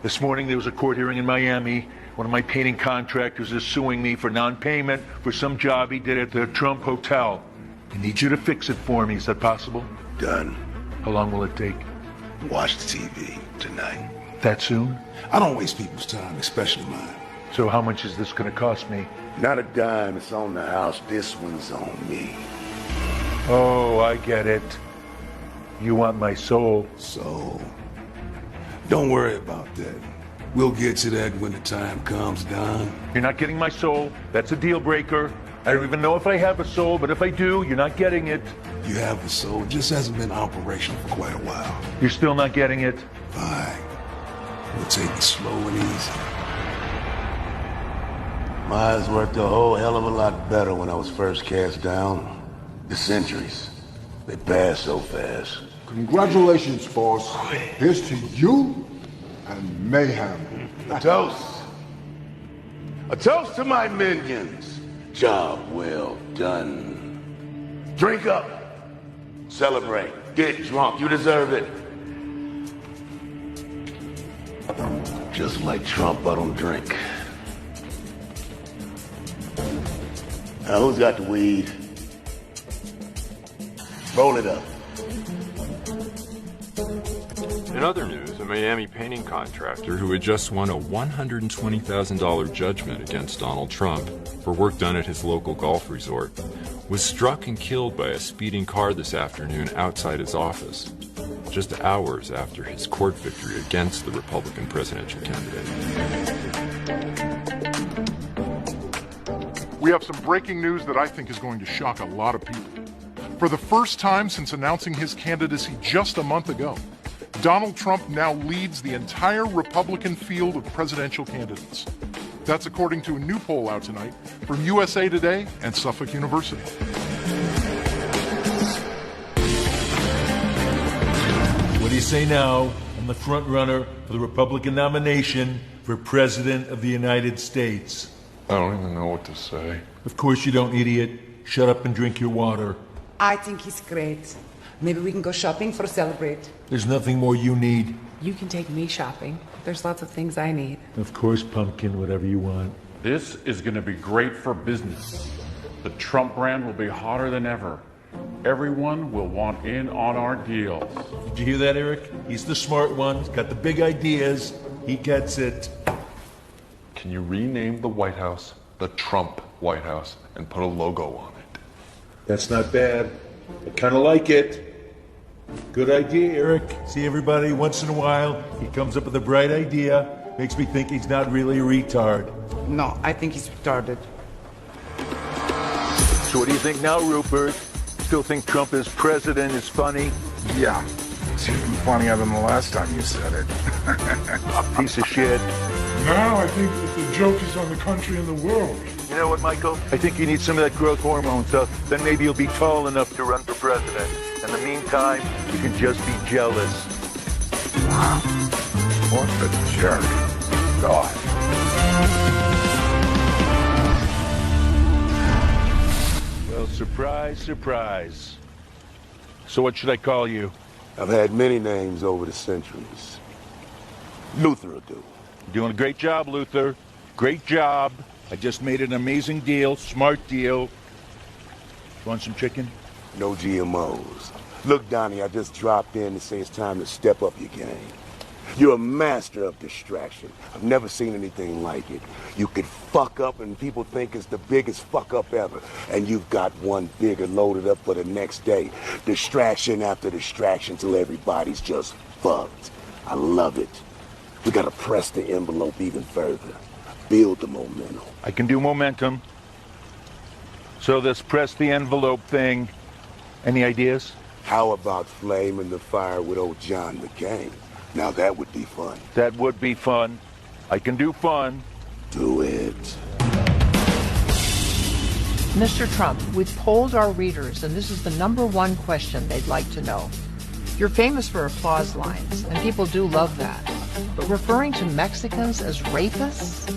This morning there was a court hearing in Miami. One of my painting contractors is suing me for non-payment for some job he did at the Trump Hotel. I need you to fix it for me. Is that possible? Done. How long will it take? Watch the TV tonight. That soon? I don't waste people's time, especially mine. So how much is this going to cost me? Not a dime. It's on the house. This one's on me. Oh, I get it. You want my soul. Soul. Don't worry about that. We'll get to that when the time comes, Don. You're not getting my soul. That's a deal breaker. I don't even know if I have a soul, but if I do, you're not getting it. You have a soul. It just hasn't been operational for quite a while. You're still not getting it? Fine. We'll take it slow and easy. My eyes worked a whole hell of a lot better when I was first cast down. The centuries, they pass so fast. Congratulations, boss. Here's to you and mayhem. A toast. A toast to my minions. Job well done. Drink up. Celebrate. Get drunk. You deserve it. Just like Trump, I don't drink. Now, who's got the weed? Roll it up. In other news, a Miami painting contractor who had just won a $120,000 judgment against Donald Trump for work done at his local golf resort was struck and killed by a speeding car this afternoon outside his office, just hours after his court victory against the Republican presidential candidate. We have some breaking news that I think is going to shock a lot of people. For the first time since announcing his candidacy just a month ago, Donald Trump now leads the entire Republican field of presidential candidates. That's according to a new poll out tonight from USA Today and Suffolk University. What do you say now? I'm the front runner for the Republican nomination for President of the United States. I don't even know what to say. Of course you don't, idiot. Shut up and drink your water. I think he's great. Maybe we can go shopping for Celebrate. There's nothing more you need. You can take me shopping. There's lots of things I need. Of course, pumpkin, whatever you want. This is going to be great for business. The Trump brand will be hotter than ever. Everyone will want in on our deals. Did you hear that, Eric? He's the smart one. He's got the big ideas. He gets it. Can you rename the White House the Trump White House and put a logo on it? That's not bad. I kind of like it. Good idea, Eric. See, everybody, once in a while, he comes up with a bright idea. Makes me think he's not really a retard. No, I think he's retarded. So what do you think now, Rupert? Still think Trump as president is funny? Yeah. It's even funnier than the last time you said it. A piece of shit. Now I think that the joke is on the country and the world. You know what, Michael? I think you need some of that growth hormone stuff. Then maybe you'll be tall enough to run for president. In the meantime, you can just be jealous. Wow. What a jerk. God. Well, surprise, surprise. So what should I call you? I've had many names over the centuries. Luther will do. You're doing a great job, Luther. Great job. I just made an amazing deal, smart deal. Want some chicken? No GMOs. Look, Donnie, I just dropped in to say it's time to step up your game. You're a master of distraction. I've never seen anything like it. You could fuck up and people think it's the biggest fuck up ever. And you've got one bigger loaded up for the next day. Distraction after distraction till everybody's just fucked. I love it. We gotta press the envelope even further. Build the momentum. I can do momentum. So this press the envelope thing, any ideas? How about flaming the fire with old John McCain? Now that would be fun. That would be fun. I can do fun. Do it. Mr. Trump, we've polled our readers, and this is the #1 question they'd like to know. You're famous for applause lines, and people do love that. But referring to Mexicans as rapists?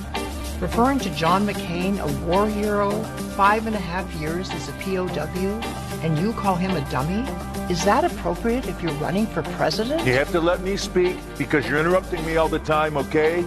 Referring to John McCain, a war hero, 5.5 years as a POW, and you call him a dummy? Is that appropriate if you're running for president? You have to let me speak because you're interrupting me all the time, okay?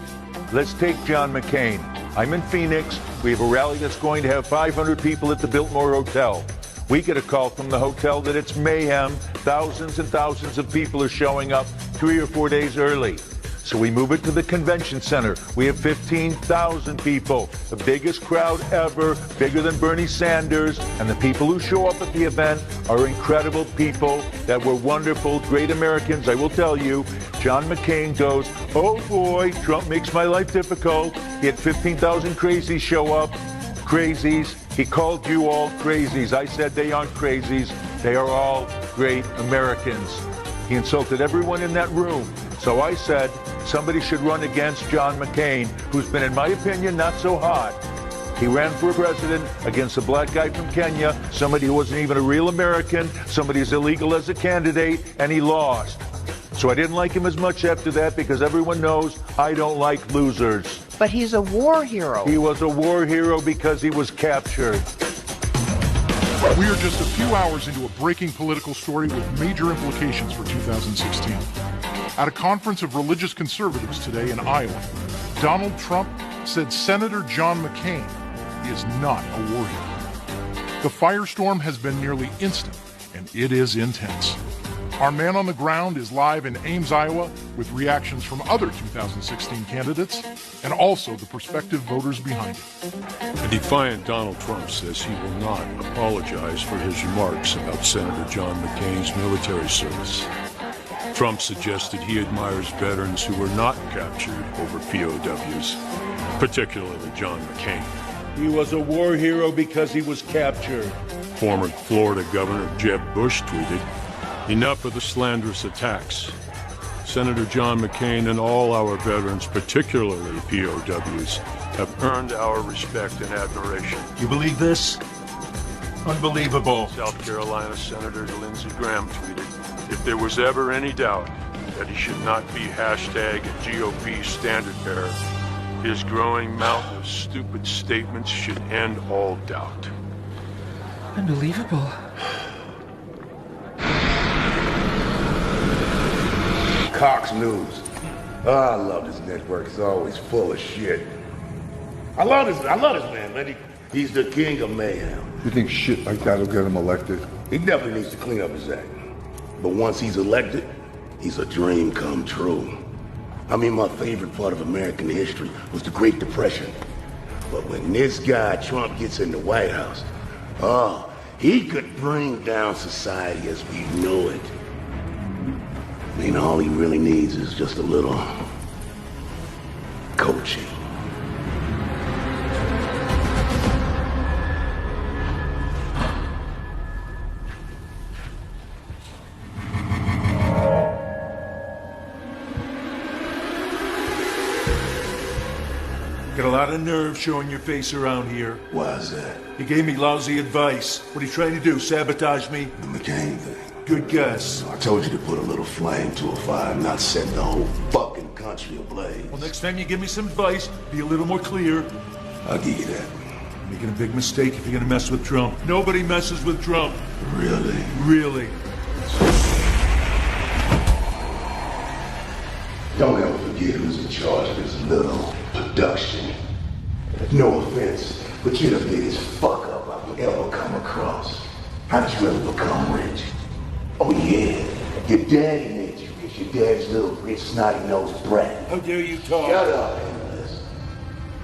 Let's take John McCain. I'm in Phoenix. We have a rally that's going to have 500 people at the Biltmore Hotel. We get a call from the hotel that it's mayhem. Thousands and thousands of people are showing up 3 or 4 days early. So we move it to the convention center. We have 15,000 people, the biggest crowd ever, bigger than Bernie Sanders. And the people who show up at the event are incredible people that were wonderful, great Americans. I will tell you, John McCain goes, oh boy, Trump makes my life difficult. He had 15,000 crazies show up. Crazies. He called you all crazies. I said they aren't crazies. They are all great Americans. He insulted everyone in that room. So I said somebody should run against John McCain, who's been, in my opinion, not so hot. He ran for president against a black guy from Kenya, somebody who wasn't even a real American, somebody who's illegal as a candidate, and he lost. So I didn't like him as much after that because everyone knows I don't like losers. But he's a war hero. He was a war hero because he was captured. We are just a few hours into a breaking political story with major implications for 2016. At a conference of religious conservatives today in Iowa, Donald Trump said Senator John McCain is not a war hero. The firestorm has been nearly instant, and it is intense. Our man on the ground is live in Ames, Iowa, with reactions from other 2016 candidates and also the prospective voters behind it. A defiant Donald Trump says he will not apologize for his remarks about Senator John McCain's military service. Trump suggested he admires veterans who were not captured over POWs, particularly John McCain. He was a war hero because he was captured. Former Florida Governor Jeb Bush tweeted, "Enough of the slanderous attacks. Senator John McCain and all our veterans, particularly POWs, have earned our respect and admiration." You believe this? Unbelievable. South Carolina Senator Lindsey Graham tweeted, "If there was ever any doubt that he should not be hashtag GOP standard bearer, his growing mountain of stupid statements should end all doubt." Unbelievable. Cox News. Oh, I love this network. It's always full of shit. I love this man. He's the king of mayhem. You think shit like that'll get him elected? He definitely needs to clean up his act. But once he's elected, he's a dream come true. I mean, my favorite part of American history was the Great Depression. But when this guy, Trump, gets in the White House, he could bring down society as we know it. I mean, all he really needs is just a little coaching. Got a lot of nerve showing your face around here. Why is that? You gave me lousy advice. What are you trying to do, sabotage me? The McCain thing. Good guess. I told you to put a little flame to a fire, not set the whole fucking country ablaze. Well, next time you give me some advice, be a little more clear. I'll give you that. You're making a big mistake if you're gonna mess with Trump. Nobody messes with Trump. Really? Really. Don't ever forget who's in charge of this little production. No offense, but you're the biggest fuck up I've ever come across. How did you ever become rich? Oh yeah, your daddy made you rich. Your dad's little rich snotty-nosed brat. How dare you talk? Shut up, Endless.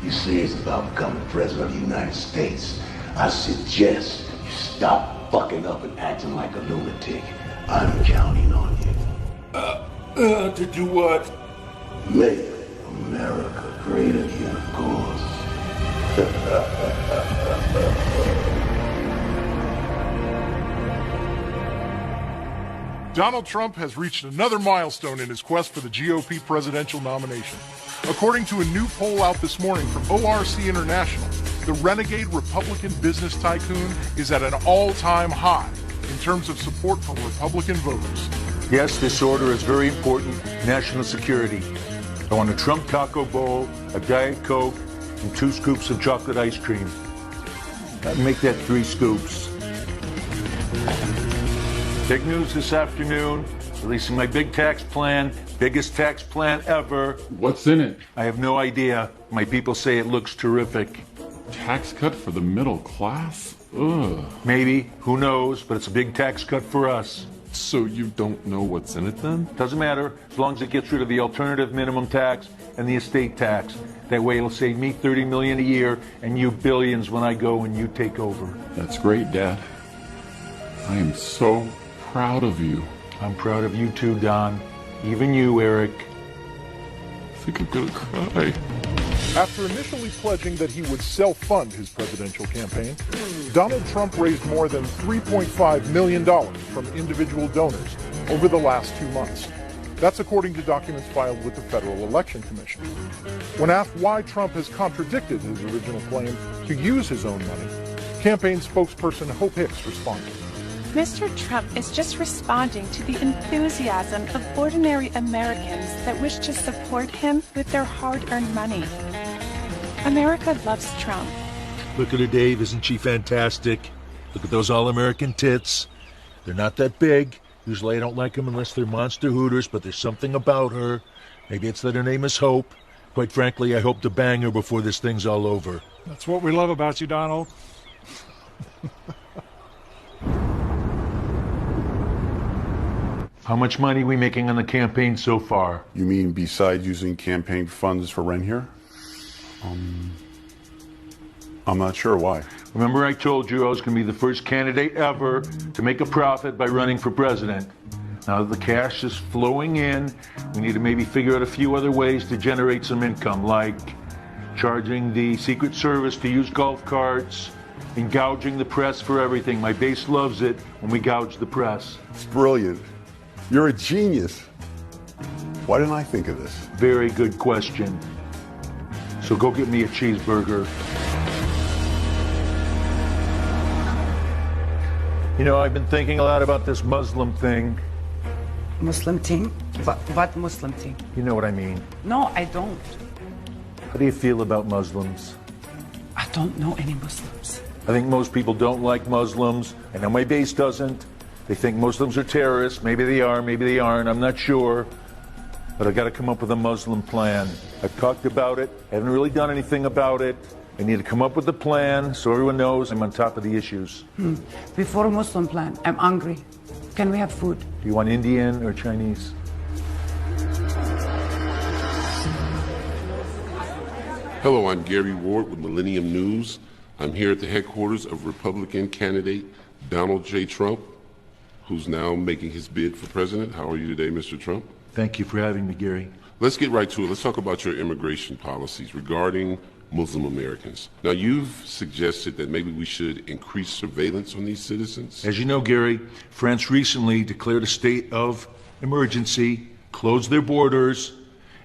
You serious about becoming president of the United States? I suggest you stop fucking up and acting like a lunatic. I'm counting on you. To do what? Make America great again, of course. Donald Trump has reached another milestone in his quest for the GOP presidential nomination. According to a new poll out this morning from ORC International, the renegade Republican business tycoon is at an all-time high in terms of support from Republican voters. Yes, this order is very important. National security. I want a Trump taco bowl, a Diet Coke, and 2 scoops of chocolate ice cream. Make that 3 scoops. Big news this afternoon, releasing my big tax plan, biggest tax plan ever. What's in it? I have no idea. My people say it looks terrific. Tax cut for the middle class? Ugh. Maybe, who knows, but it's a big tax cut for us. So you don't know what's in it then? Doesn't matter, as long as it gets rid of the alternative minimum tax and the estate tax. That way it'll save me $30 million a year and you billions when I go and you take over. That's great, Dad. I am so proud of you. I'm proud of you too, Don. Even you, Eric. I think I'm gonna cry. After initially pledging that he would self-fund his presidential campaign, Donald Trump raised more than $3.5 million from individual donors over the last 2 months. That's according to documents filed with the Federal Election Commission. When asked why Trump has contradicted his original claim to use his own money, campaign spokesperson Hope Hicks responded. Mr. Trump is just responding to the enthusiasm of ordinary Americans that wish to support him with their hard-earned money. America loves Trump. Look at her, Dave. Isn't she fantastic? Look at those all-American tits. They're not that big. Usually I don't like them unless they're monster hooters, but there's something about her. Maybe it's that her name is Hope. Quite frankly, I hope to bang her before this thing's all over. That's what we love about you, Donald. How much money are we making on the campaign so far? You mean besides using campaign funds for rent here? I'm not sure why. Remember I told you I was going to be the first candidate ever to make a profit by running for president. Now that the cash is flowing in, we need to maybe figure out a few other ways to generate some income, like charging the Secret Service to use golf carts and gouging the press for everything. My base loves it when we gouge the press. It's brilliant. You're a genius. Why didn't I think of this? Very good question. So go get me a cheeseburger. You know, I've been thinking a lot about this Muslim thing. Muslim thing? What Muslim thing? You know what I mean. No, I don't. How do you feel about Muslims? I don't know any Muslims. I think most people don't like Muslims. I know my base doesn't. They think Muslims are terrorists. Maybe they are, maybe they aren't. I'm not sure. But I got to come up with a Muslim plan. I've talked about it. I haven't really done anything about it. I need to come up with a plan so everyone knows I'm on top of the issues. Before a Muslim plan, I'm hungry. Can we have food? Do you want Indian or Chinese? Hello, I'm Gary Ward with Millennium News. I'm here at the headquarters of Republican candidate Donald J. Trump, who's now making his bid for president. How are you today, Mr. Trump? Thank you for having me, Gary. Let's get right to it. Let's talk about your immigration policies regarding Muslim Americans. Now, you've suggested that maybe we should increase surveillance on these citizens. As you know, Gary, France recently declared a state of emergency, closed their borders,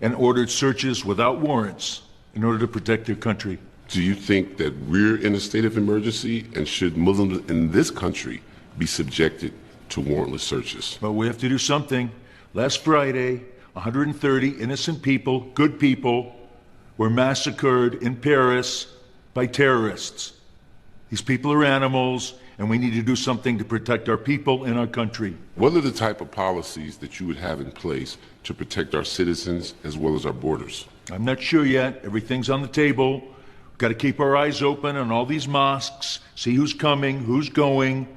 and ordered searches without warrants in order to protect their country. Do you think that we're in a state of emergency, and should Muslims in this country be subjected to warrantless searches? But we have to do something. Last Friday, 130 innocent people, good people, were massacred in Paris by terrorists. These people are animals, and we need to do something to protect our people and our country. What are the type of policies that you would have in place to protect our citizens as well as our borders? I'm not sure yet. Everything's on the table. We've got to keep our eyes open on all these mosques, see who's coming, who's going,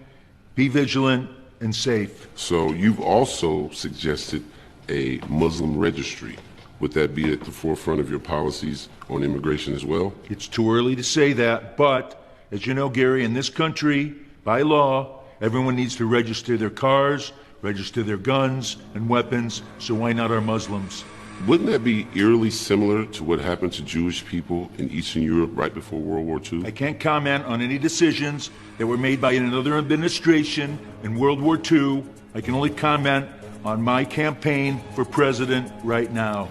be vigilant and safe. So you've also suggested a Muslim registry. Would that be at the forefront of your policies on immigration as well? It's too early to say that, but as you know, Gary, in this country, by law, everyone needs to register their cars, register their guns and weapons, so why not our Muslims? Wouldn't that be eerily similar to what happened to Jewish people in Eastern Europe right before World War II? I can't comment on any decisions that were made by another administration in World War II. I can only comment on my campaign for president right now.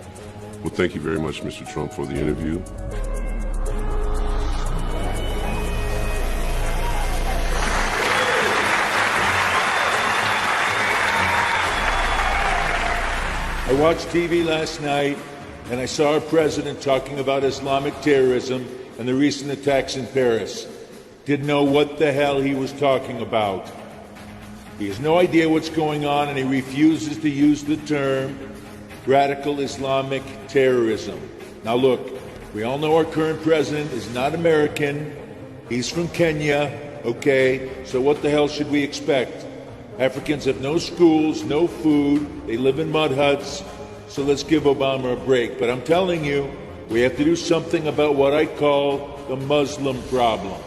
Well, thank you very much, Mr. Trump, for the interview. I watched TV last night, and I saw our president talking about Islamic terrorism and the recent attacks in Paris. Didn't know what the hell he was talking about. He has no idea what's going on, and he refuses to use the term radical Islamic terrorism. Now look, we all know our current president is not American. He's from Kenya, okay? So what the hell should we expect? Africans have no schools, no food, they live in mud huts, so let's give Obama a break. But I'm telling you, we have to do something about what I call the Muslim problem.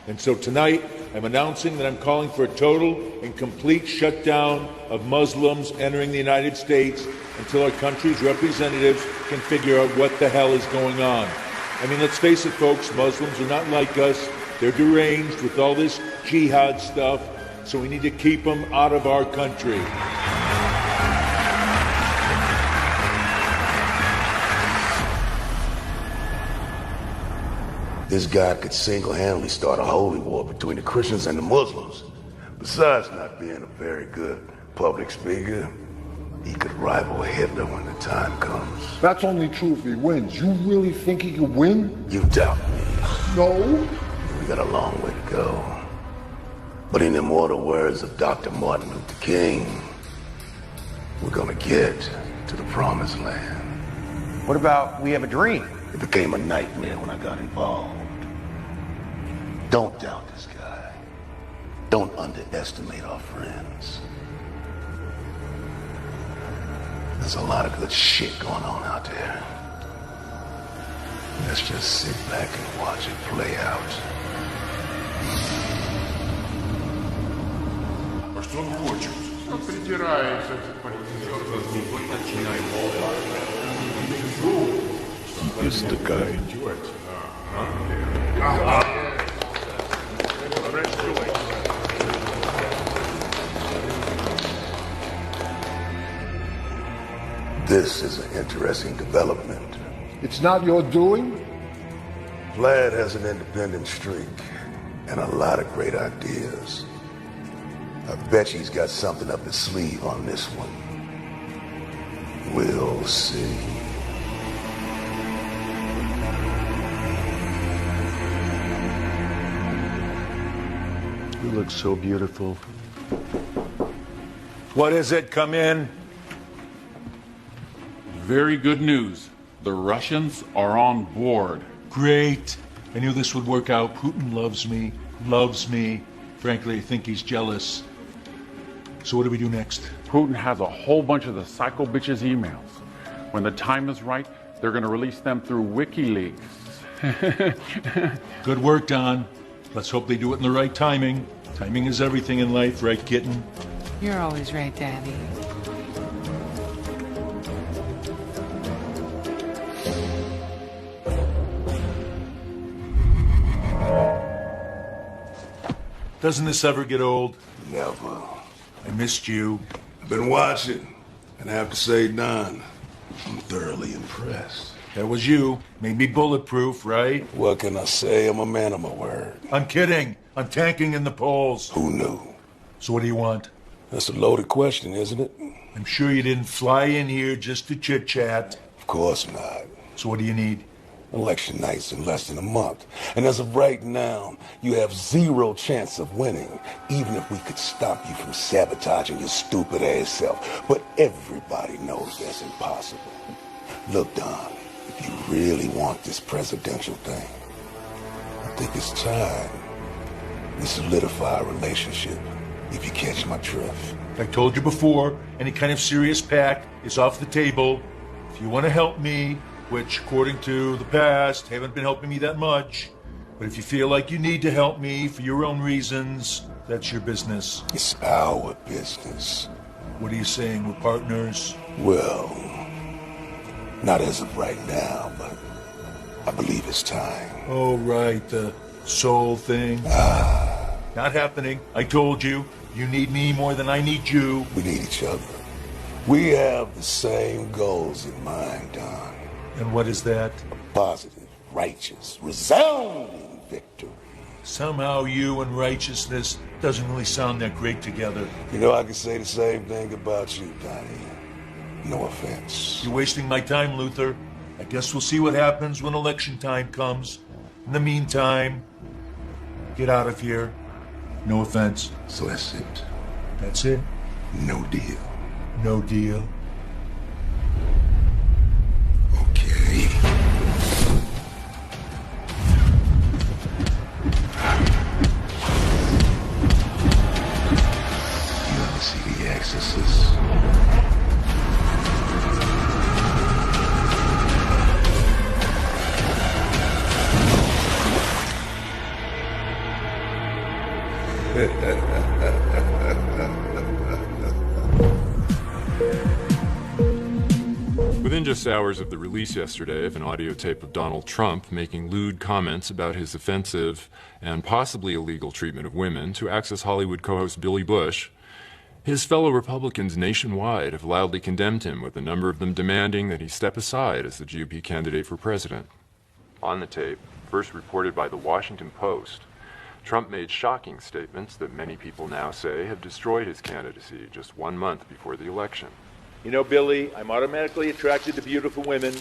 And so tonight, I'm announcing that I'm calling for a total and complete shutdown of Muslims entering the United States until our country's representatives can figure out what the hell is going on. I mean, let's face it, folks, Muslims are not like us. They're deranged with all this jihad stuff, so we need to keep them out of our country. This guy could single-handedly start a holy war between the Christians and the Muslims. Besides not being a very good public speaker, he could rival Hitler when the time comes. That's only true if he wins. You really think he could win? You doubt me. No. We got a long way to go. But in the immortal words of Dr. Martin Luther King, we're gonna get to the promised land. What about we have a dream? It became a nightmare when I got involved. Don't doubt this guy. Don't underestimate our friends. There's a lot of good shit going on out there. Let's just sit back and watch it play out. Истыкай. This is an interesting development. It's not your doing? Vlad has an independent streak and a lot of great ideas. I bet he's got something up his sleeve on this one. We'll see. You look so beautiful. What is it? Come in. Very good news. The Russians are on board. Great. I knew this would work out. Putin loves me. Frankly, I think he's jealous. So what do we do next? Putin has a whole bunch of the psycho bitches' emails. When the time is right, they're going to release them through WikiLeaks. Good work, Don. Let's hope they do it in the right timing. Timing is everything in life, right, kitten? You're always right, Daddy. Doesn't this ever get old? Never. I missed you. I've been watching, and I have to say, Don, I'm thoroughly impressed. That was you. Made me bulletproof, right? What can I say? I'm a man of my word. I'm kidding. I'm tanking in the polls. Who knew? So what do you want? That's a loaded question, isn't it? I'm sure you didn't fly in here just to chit-chat. Of course not. So what do you need? Election night's in less than a month. And as of right now, you have zero chance of winning, even if we could stop you from sabotaging your stupid ass self. But everybody knows that's impossible. Look, Don, if you really want this presidential thing, I think it's time we solidify a relationship, if you catch my drift. I told you before, any kind of serious pact is off the table. If you want to help me, which, according to the past, haven't been helping me that much. But if you feel like you need to help me for your own reasons, that's your business. It's our business. What are you saying? We're partners? Well, not as of right now, but I believe it's time. Oh, right, the soul thing. Not happening. I told you. You need me more than I need you. We need each other. We have the same goals in mind, Don. And what is that? A positive, righteous, resounding victory. Somehow you and righteousness doesn't really sound that great together. You know, I could say the same thing about you, Donnie. No offense. You're wasting my time, Luther. I guess we'll see what happens when election time comes. In the meantime, get out of here. No offense. So that's it. That's it? No deal. No deal. Okay. You ever see The Exorcist? Within just hours of the release yesterday of an audio tape of Donald Trump making lewd comments about his offensive and possibly illegal treatment of women to Access Hollywood co-host Billy Bush, his fellow Republicans nationwide have loudly condemned him, with a number of them demanding that he step aside as the GOP candidate for president. On the tape, first reported by the Washington Post, Trump made shocking statements that many people now say have destroyed his candidacy just 1 month before the election. You know, Billy, I'm automatically attracted to beautiful women.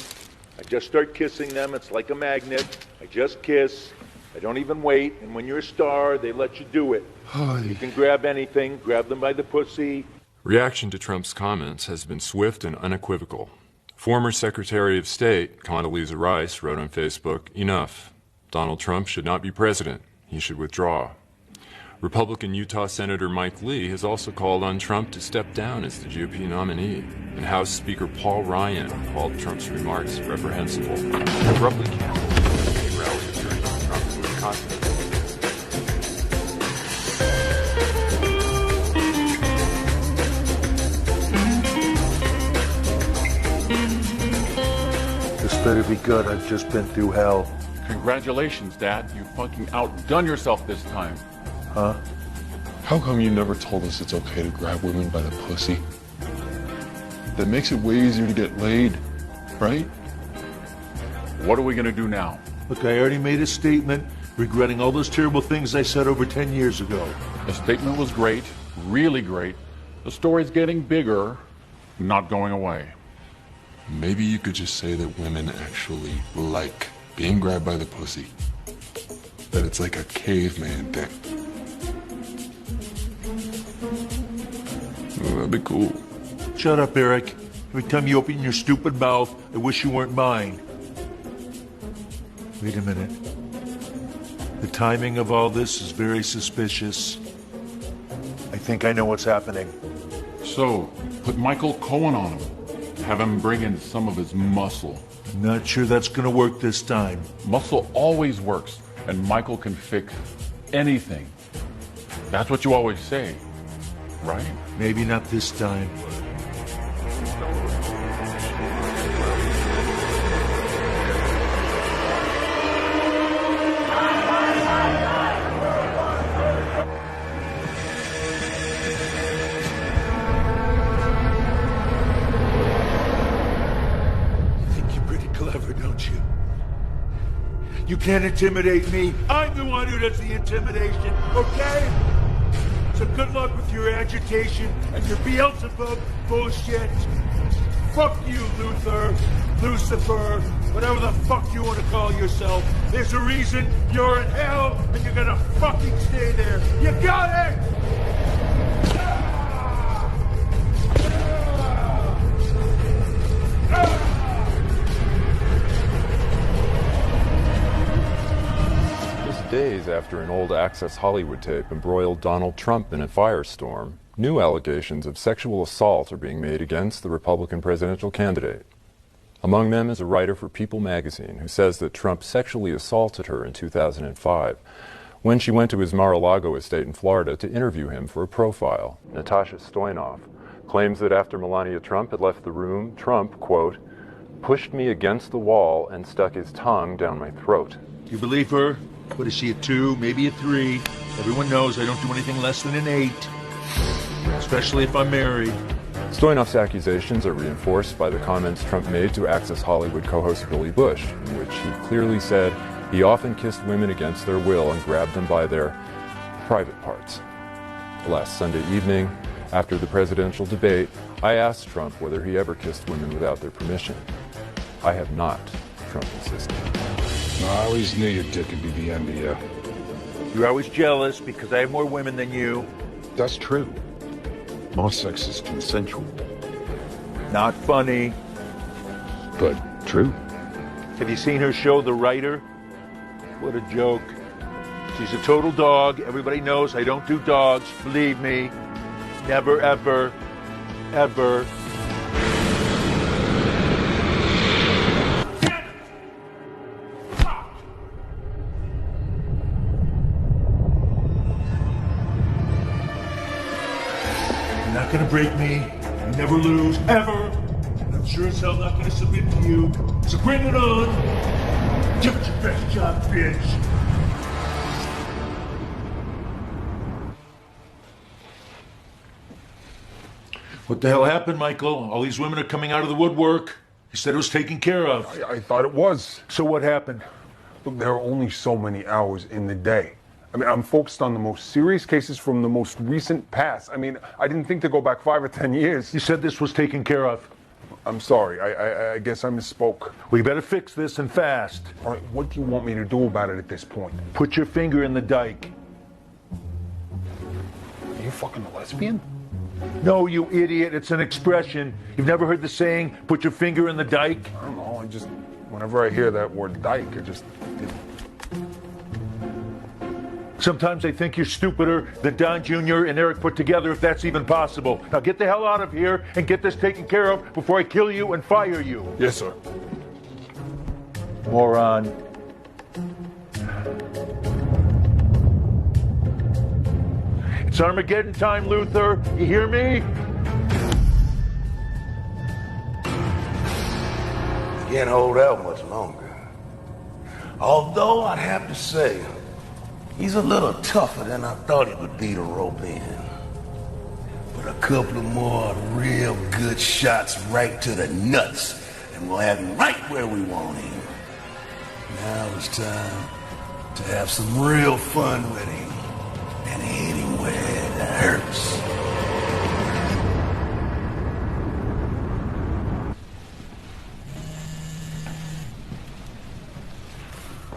I just start kissing them. It's like a magnet. I just kiss. I don't even wait. And when you're a star, they let you do it. You can grab anything. Grab them by the pussy. Reaction to Trump's comments has been swift and unequivocal. Former Secretary of State Condoleezza Rice wrote on Facebook, "Enough. Donald Trump should not be president. He should withdraw." Republican Utah Senator Mike Lee has also called on Trump to step down as the GOP nominee, and House Speaker Paul Ryan called Trump's remarks reprehensible and abruptly canceled a rally during Trump's Wisconsin. This better be good. I've just been through hell. Congratulations, Dad. You fucking outdone yourself this time. Huh? How come you never told us it's okay to grab women by the pussy? That makes it way easier to get laid, right? What are we gonna do now? Look, I already made a statement regretting all those terrible things I said over 10 years ago. The statement was great, really great. The story's getting bigger, not going away. Maybe you could just say that women actually like being grabbed by the pussy. That it's like a caveman thing. Well, that'd be cool. Shut up, Eric. Every time you open your stupid mouth, I wish you weren't mine. Wait a minute. The timing of all this is very suspicious. I think I know what's happening. So, put Michael Cohen on him. Have him bring in some of his muscle. Not sure that's gonna work this time. Muscle always works, and Michael can fix anything. That's what you always say, right? Maybe not this time. You can't intimidate me. I'm the one who does the intimidation, okay? So good luck with your agitation and your Beelzebub bullshit. Fuck you, Lucifer, whatever the fuck you want to call yourself. There's a reason you're in hell and you're gonna fucking stay there. You got it? Days after an old Access Hollywood tape embroiled Donald Trump in a firestorm, new allegations of sexual assault are being made against the Republican presidential candidate. Among them is a writer for People magazine who says that Trump sexually assaulted her in 2005 when she went to his Mar-a-Lago estate in Florida to interview him for a profile. Natasha Stoyanov claims that after Melania Trump had left the room, Trump, quote, pushed me against the wall and stuck his tongue down my throat. You believe her? What is she, a 2, maybe a 3? Everyone knows I don't do anything less than an 8. Especially if I'm married. Stoyanov's accusations are reinforced by the comments Trump made to Access Hollywood co-host Billy Bush, in which he clearly said he often kissed women against their will and grabbed them by their private parts. Last Sunday evening, after the presidential debate, I asked Trump whether he ever kissed women without their permission. I have not, Trump insisted. I always knew your dick would be the end of you. You're always jealous because I have more women than you. That's true. Most sex is consensual. Not funny. But true. Have you seen her show, The Writer? What a joke. She's a total dog. Everybody knows I don't do dogs. Believe me. Never, ever, ever. You're not gonna break me. You never lose, ever. And I'm sure as hell not gonna submit to you. So bring it on. Give it your best job, bitch. What the hell happened, Michael? All these women are coming out of the woodwork. You said it was taken care of. I thought it was. So what happened? Look, there are only so many hours in the day. I mean, I'm focused on the most serious cases from the most recent past. I mean, I didn't think to go back 5 or 10 years. You said this was taken care of. I'm sorry. I guess I misspoke. We better fix this and fast. All right, what do you want me to do about it at this point? Put your finger in the dike. Are you fucking a lesbian? No, you idiot. It's an expression. You've never heard the saying, put your finger in the dike? I don't know. Whenever I hear that word dike, Sometimes they think you're stupider than Don Jr. and Eric put together, if that's even possible. Now get the hell out of here and get this taken care of before I kill you and fire you. Yes, sir. Moron. It's Armageddon time, Luther. You hear me? Can't hold out much longer. Although I'd have to say, he's a little tougher than I thought he would be to rope in. But a couple of more real good shots right to the nuts, and we'll have him right where we want him. Now it's time to have some real fun with him and hit him where it hurts.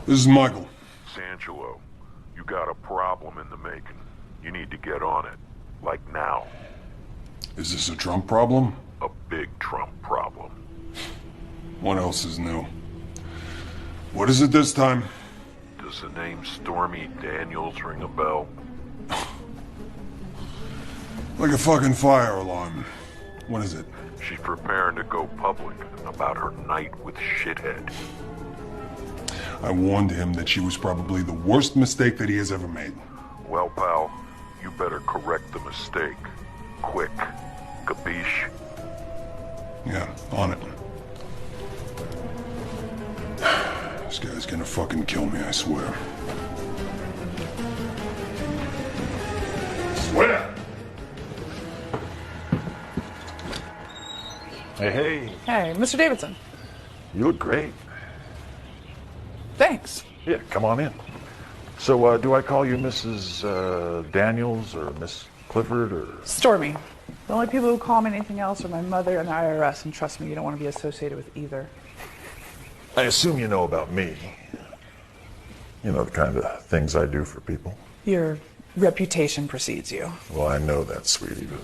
This is Michael. Sanchelo, you got a problem in the making. You need to get on it. Like now. Is this a Trump problem? A big Trump problem. What else is new? What is it this time? Does the name Stormy Daniels ring a bell? Like a fucking fire alarm. What is it? She's preparing to go public about her night with Shithead. I warned him that she was probably the worst mistake that he has ever made. Well, pal, you better correct the mistake. Quick. Capiche? Yeah, on it. This guy's gonna fucking kill me, I swear. Swear! Hey. Hey, Mr. Davidson. You look great. Thanks. Yeah, come on in. So, do I call you Mrs. Daniels or Miss Clifford or... Stormy. The only people who call me anything else are my mother and the IRS, and trust me, you don't want to be associated with either. I assume you know about me. You know, the kind of things I do for people. Your reputation precedes you. Well, I know that, sweetie, but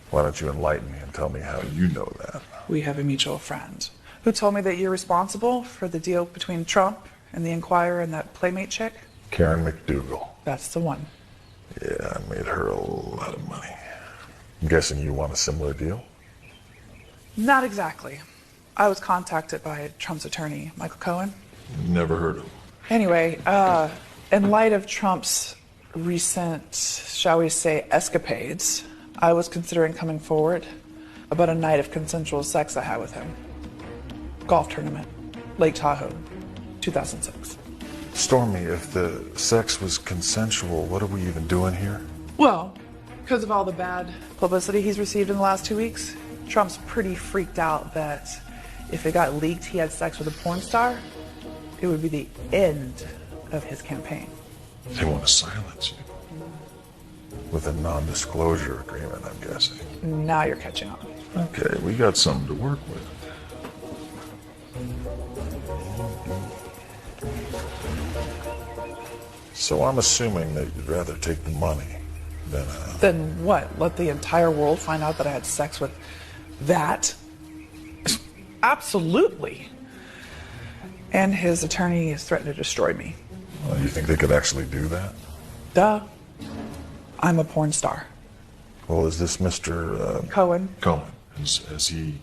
why don't you enlighten me and tell me how you know that? We have a mutual friend who told me that you're responsible for the deal between Trump and the Inquirer and that Playmate chick. Karen McDougal. That's the one. Yeah, I made her a lot of money. I'm guessing you want a similar deal? Not exactly. I was contacted by Trump's attorney, Michael Cohen. Never heard of him. Anyway, in light of Trump's recent, shall we say, escapades, I was considering coming forward about a night of consensual sex I had with him. Golf tournament, Lake Tahoe, 2006. Stormy, if the sex was consensual, what are we even doing here? Well, because of all the bad publicity he's received in the last 2 weeks, Trump's pretty freaked out that if it got leaked he had sex with a porn star, it would be the end of his campaign. They want to silence you. With a non-disclosure agreement, I'm guessing. Now you're catching on. Okay, we got something to work with. So I'm assuming that you'd rather take the money than... Then what? Let the entire world find out that I had sex with that? Absolutely. And his attorney has threatened to destroy me. Well, you think they could actually do that? Duh. I'm a porn star. Well, is this Mr. Cohen? Cohen. Has he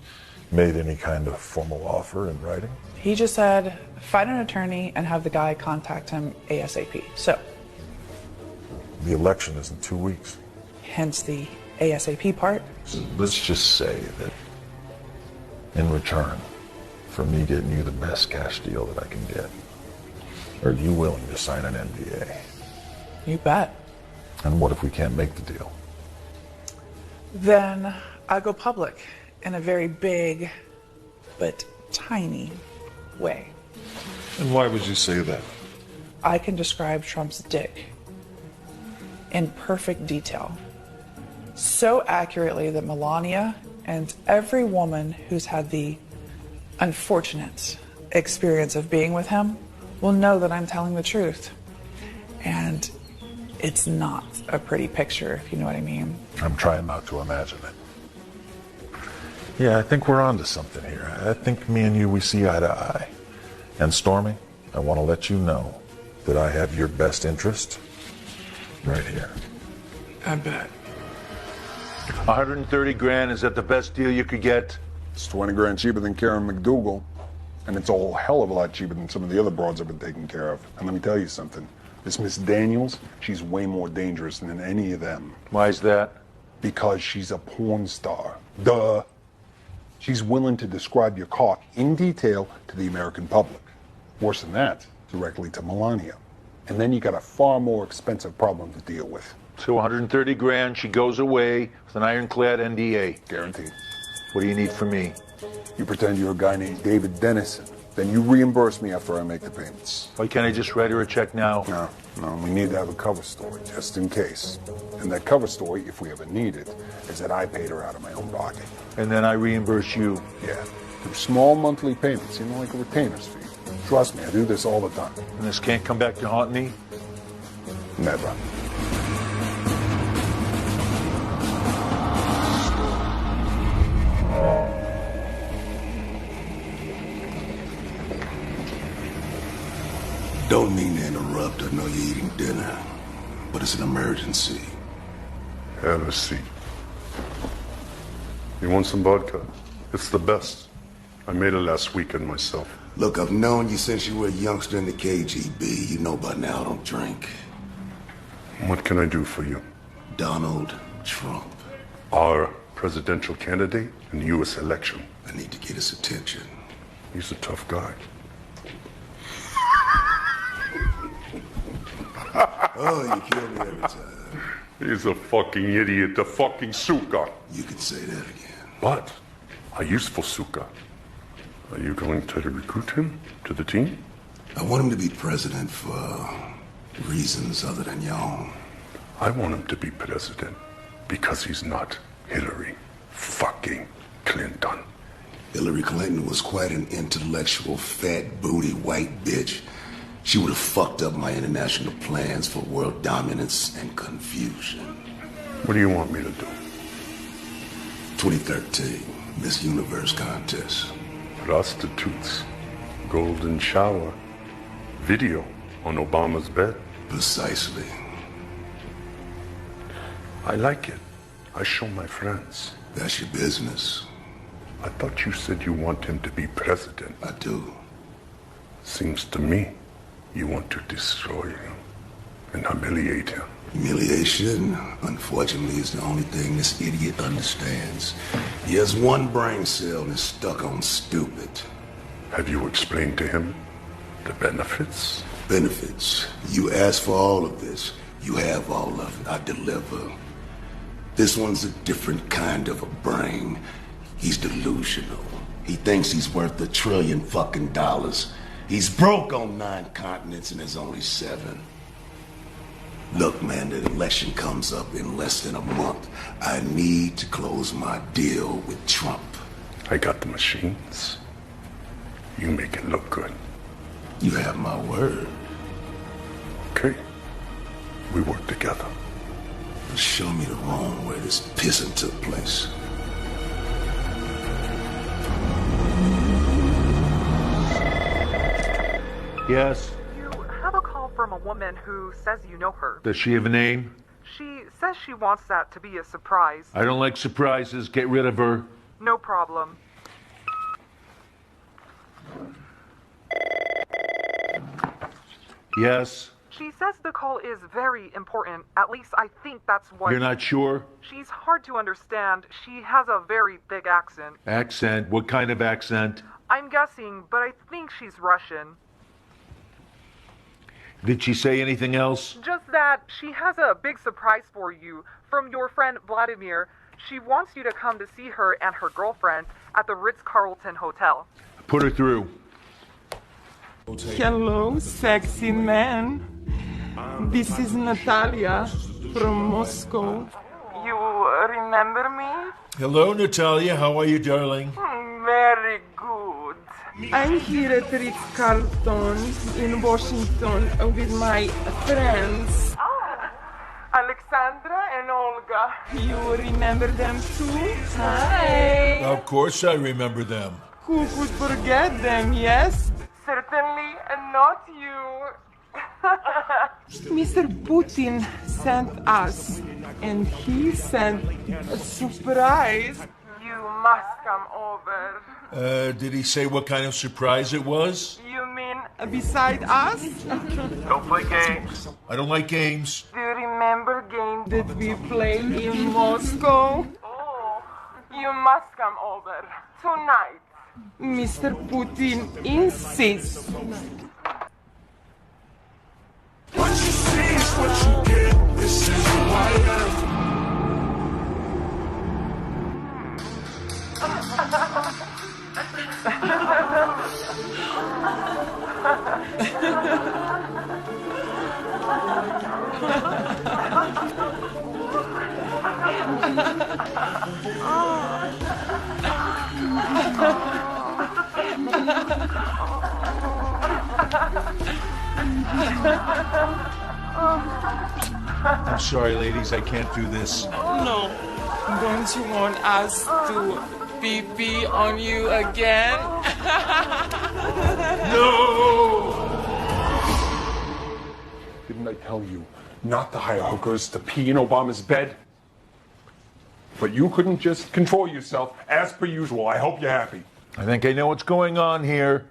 made any kind of formal offer in writing? He just said, find an attorney and have the guy contact him ASAP. So. The election is in 2 weeks. Hence the ASAP part. So let's just say that in return for me getting you the best cash deal that I can get, are you willing to sign an NDA? You bet. And what if we can't make the deal? Then I go public in a very big but tiny way. And why would you say that? I can describe Trump's dick in perfect detail. So accurately that Melania and every woman who's had the unfortunate experience of being with him will know that I'm telling the truth. And it's not a pretty picture, if you know what I mean. I'm trying not to imagine it. Yeah, I think we're onto something here. I think me and you, we see eye to eye. And Stormy, I want to let you know that I have your best interest Right here. I bet. 130 grand, is that the best deal you could get? It's 20 grand cheaper than Karen McDougal. And it's a whole hell of a lot cheaper than some of the other broads I've been taking care of. And let me tell you something. This Miss Daniels, she's way more dangerous than any of them. Why is that? Because she's a porn star. Duh. She's willing to describe your car in detail to the American public. Worse than that, directly to Melania. And then you got a far more expensive problem to deal with. So 130 grand, she goes away with an ironclad NDA. Guaranteed. What do you need from me? You pretend you're a guy named David Dennison. Then you reimburse me after I make the payments. Why can't I just write her a check now? No, we need to have a cover story, just in case. And that cover story, if we ever need it, is that I paid her out of my own pocket. And then I reimburse you? Yeah, through small monthly payments, like a retainer's fee. Trust me, I do this all the time. And this can't come back to haunt me? Never. Don't mean to interrupt. I know you're eating dinner, but it's an emergency. Have a seat. You want some vodka? It's the best. I made it last weekend myself. Look, I've known you since you were a youngster in the KGB. You know by now I don't drink. What can I do for you? Donald Trump. Our presidential candidate in the U.S. election. I need to get his attention. He's a tough guy. Oh, you kill me every time. He's a fucking idiot, a fucking suka. You can say that again. But a useful suka. Are you going to recruit him to the team? I want him to be president for reasons other than your own. I want him to be president because he's not Hillary fucking Clinton. Hillary Clinton was quite an intellectual, fat, booty, white bitch. She would have fucked up my international plans for world dominance and confusion. What do you want me to do? 2013 Miss Universe contest. Prostitutes, golden shower, video on Obama's bed. Precisely. I like it. I show my friends. That's your business. I thought you said you want him to be president. I do. Seems to me you want to destroy him and humiliate him. Humiliation, unfortunately, is the only thing this idiot understands. He has one brain cell and is stuck on stupid. Have you explained to him the benefits? Benefits. You asked for all of this. You have all of it. I deliver. This one's a different kind of a brain. He's delusional. He thinks he's worth $1 trillion fucking dollars. He's broke on 9 continents and there's only 7. Look, man, the election comes up in less than a month. I need to close my deal with Trump. I got the machines. You make it look good. You have my word. Okay. We work together. Show me the room where this pissing took place. Yes? You have a call from a woman who says you know her. Does she have a name? She says she wants that to be a surprise. I don't like surprises. Get rid of her. No problem. Yes? She says the call is very important. At least I think that's what... You're not sure? She's hard to understand. She has a very thick accent. Accent? What kind of accent? I'm guessing, but I think she's Russian. Did she say anything else? Just that she has a big surprise for you from your friend Vladimir. She wants you to come to see her and her girlfriend at the Ritz-Carlton Hotel. Put her through. Hello, sexy man. This is Natalia from Moscow. You remember me? Hello, Natalia. How are you, darling? Very good. I'm here at Ritz-Carlton in Washington with my friends. Alexandra and Olga. You remember them too? Hi. Of course I remember them. Who could forget them, yes? Certainly not you. Mr. Putin sent us, and he sent a surprise. You must come over. Did he say what kind of surprise it was? You mean, Beside us? Don't play games. I don't like games. do you remember games? Did we play in Moscow? Oh, you must come over tonight. Mr. Putin insists. What you see is what you get. This is who I am. I'm sorry, ladies, I can't do this. No. Don't you want us to pee on you again? No! Didn't I tell you not to hire hookers to pee in Obama's bed? But you couldn't just control yourself, as per usual. I hope you're happy. I think I know what's going on here,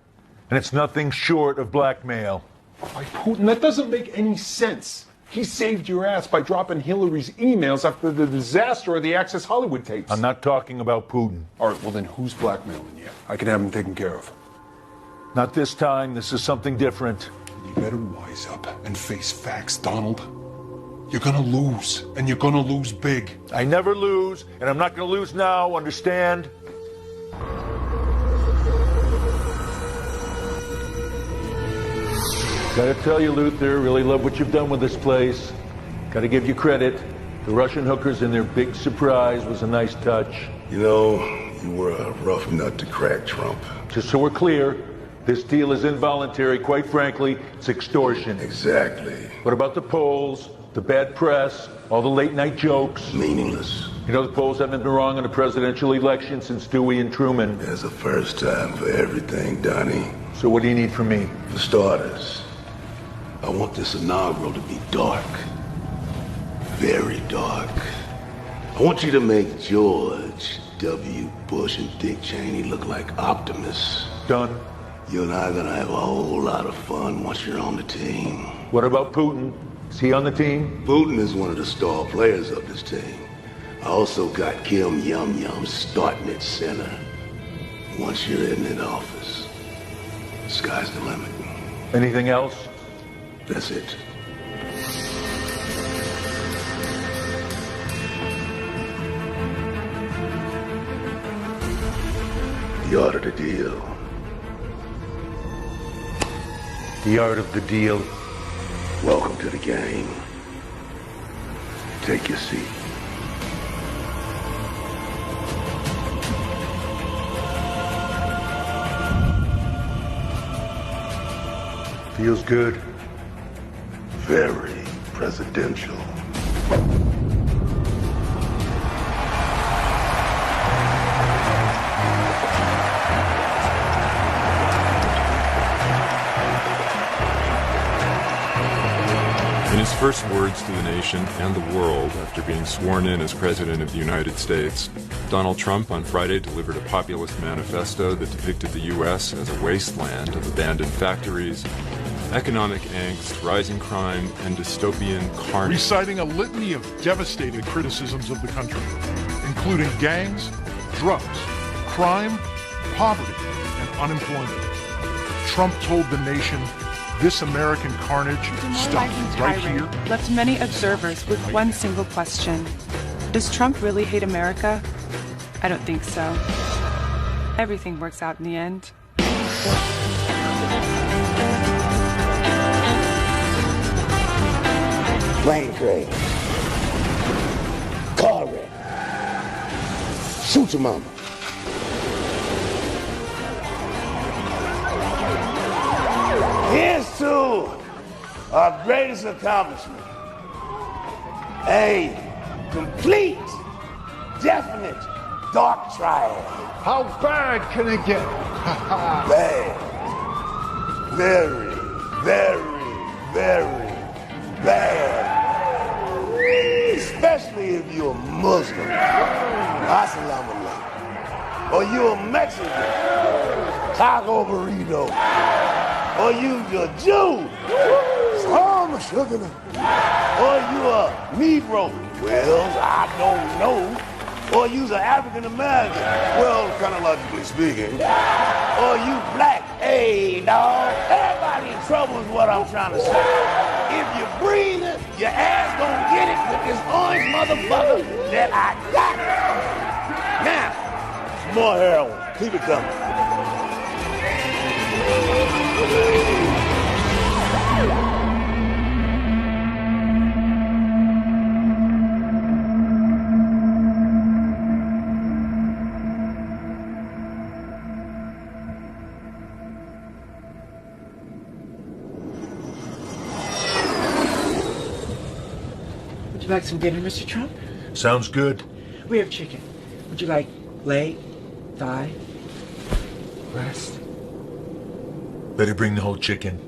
and it's nothing short of blackmail. By Putin, that doesn't make any sense. He saved your ass by dropping Hillary's emails after the disaster of the Access Hollywood tapes. I'm not talking about Putin. All right, well then who's blackmailing you? I can have him taken care of. Not this time. This is something different. You better wise up and face facts, Donald. You're gonna lose, and you're gonna lose big. I never lose, and I'm not gonna lose now, understand? Gotta tell you, Luther, really love what you've done with this place. Gotta give you credit. The Russian hookers and their big surprise was a nice touch. You know, you were a rough nut to crack, Trump. Just so we're clear, this deal is involuntary. Quite frankly, it's extortion. Exactly. What about the polls, the bad press, all the late-night jokes? Meaningless. You know, the polls haven't been wrong in a presidential election since Dewey and Truman. There's a first time for everything, Donnie. So what do you need from me? For starters, I want this inaugural to be dark. Very dark. I want you to make George W. Bush and Dick Cheney look like optimists. Done. You and I are gonna have a whole lot of fun once you're on the team. What about Putin? Is he on the team? Putin is one of the star players of this team. I also got Kim Yum-Yum starting at center. Once you're in that office, sky's the limit. Anything else? That's it. The art of the deal. The art of the deal. Welcome to the game. Take your seat. Feels good. Very presidential. In his first words to the nation and the world after being sworn in as President of the United States, Donald Trump on Friday delivered a populist manifesto that depicted the U.S. as a wasteland of abandoned factories, economic angst, rising crime, and dystopian carnage. Reciting a litany of devastating criticisms of the country, including gangs, drugs, crime, poverty, and unemployment. Trump told the nation, this American carnage stops right here. Left many observers with one single question. Does Trump really hate America? I don't think so. Everything works out in the end. Plane crash. Car wreck. Shoot your mama. Here's to our greatest accomplishment. A complete, definite dark triad. How bad can it get? Bad. Very, very very bad. Especially if you're a Muslim. Assalamu alaikum. Or you're a Mexican. Taco burrito. Or you're a Jew. Some sugar. Or you're a Negro. Well, I don't know. Or you're an African American. Well, chronologically speaking. Or you black. Hey, dog. Everybody in trouble is what I'm trying to say. If you're breathing, your ass gonna get it with this orange motherfucker that I got. Now, some more heroin. Keep it coming. Would you like some dinner, Mr. Trump? Sounds good. We have chicken. Would you like leg, thigh, breast? Better bring the whole chicken.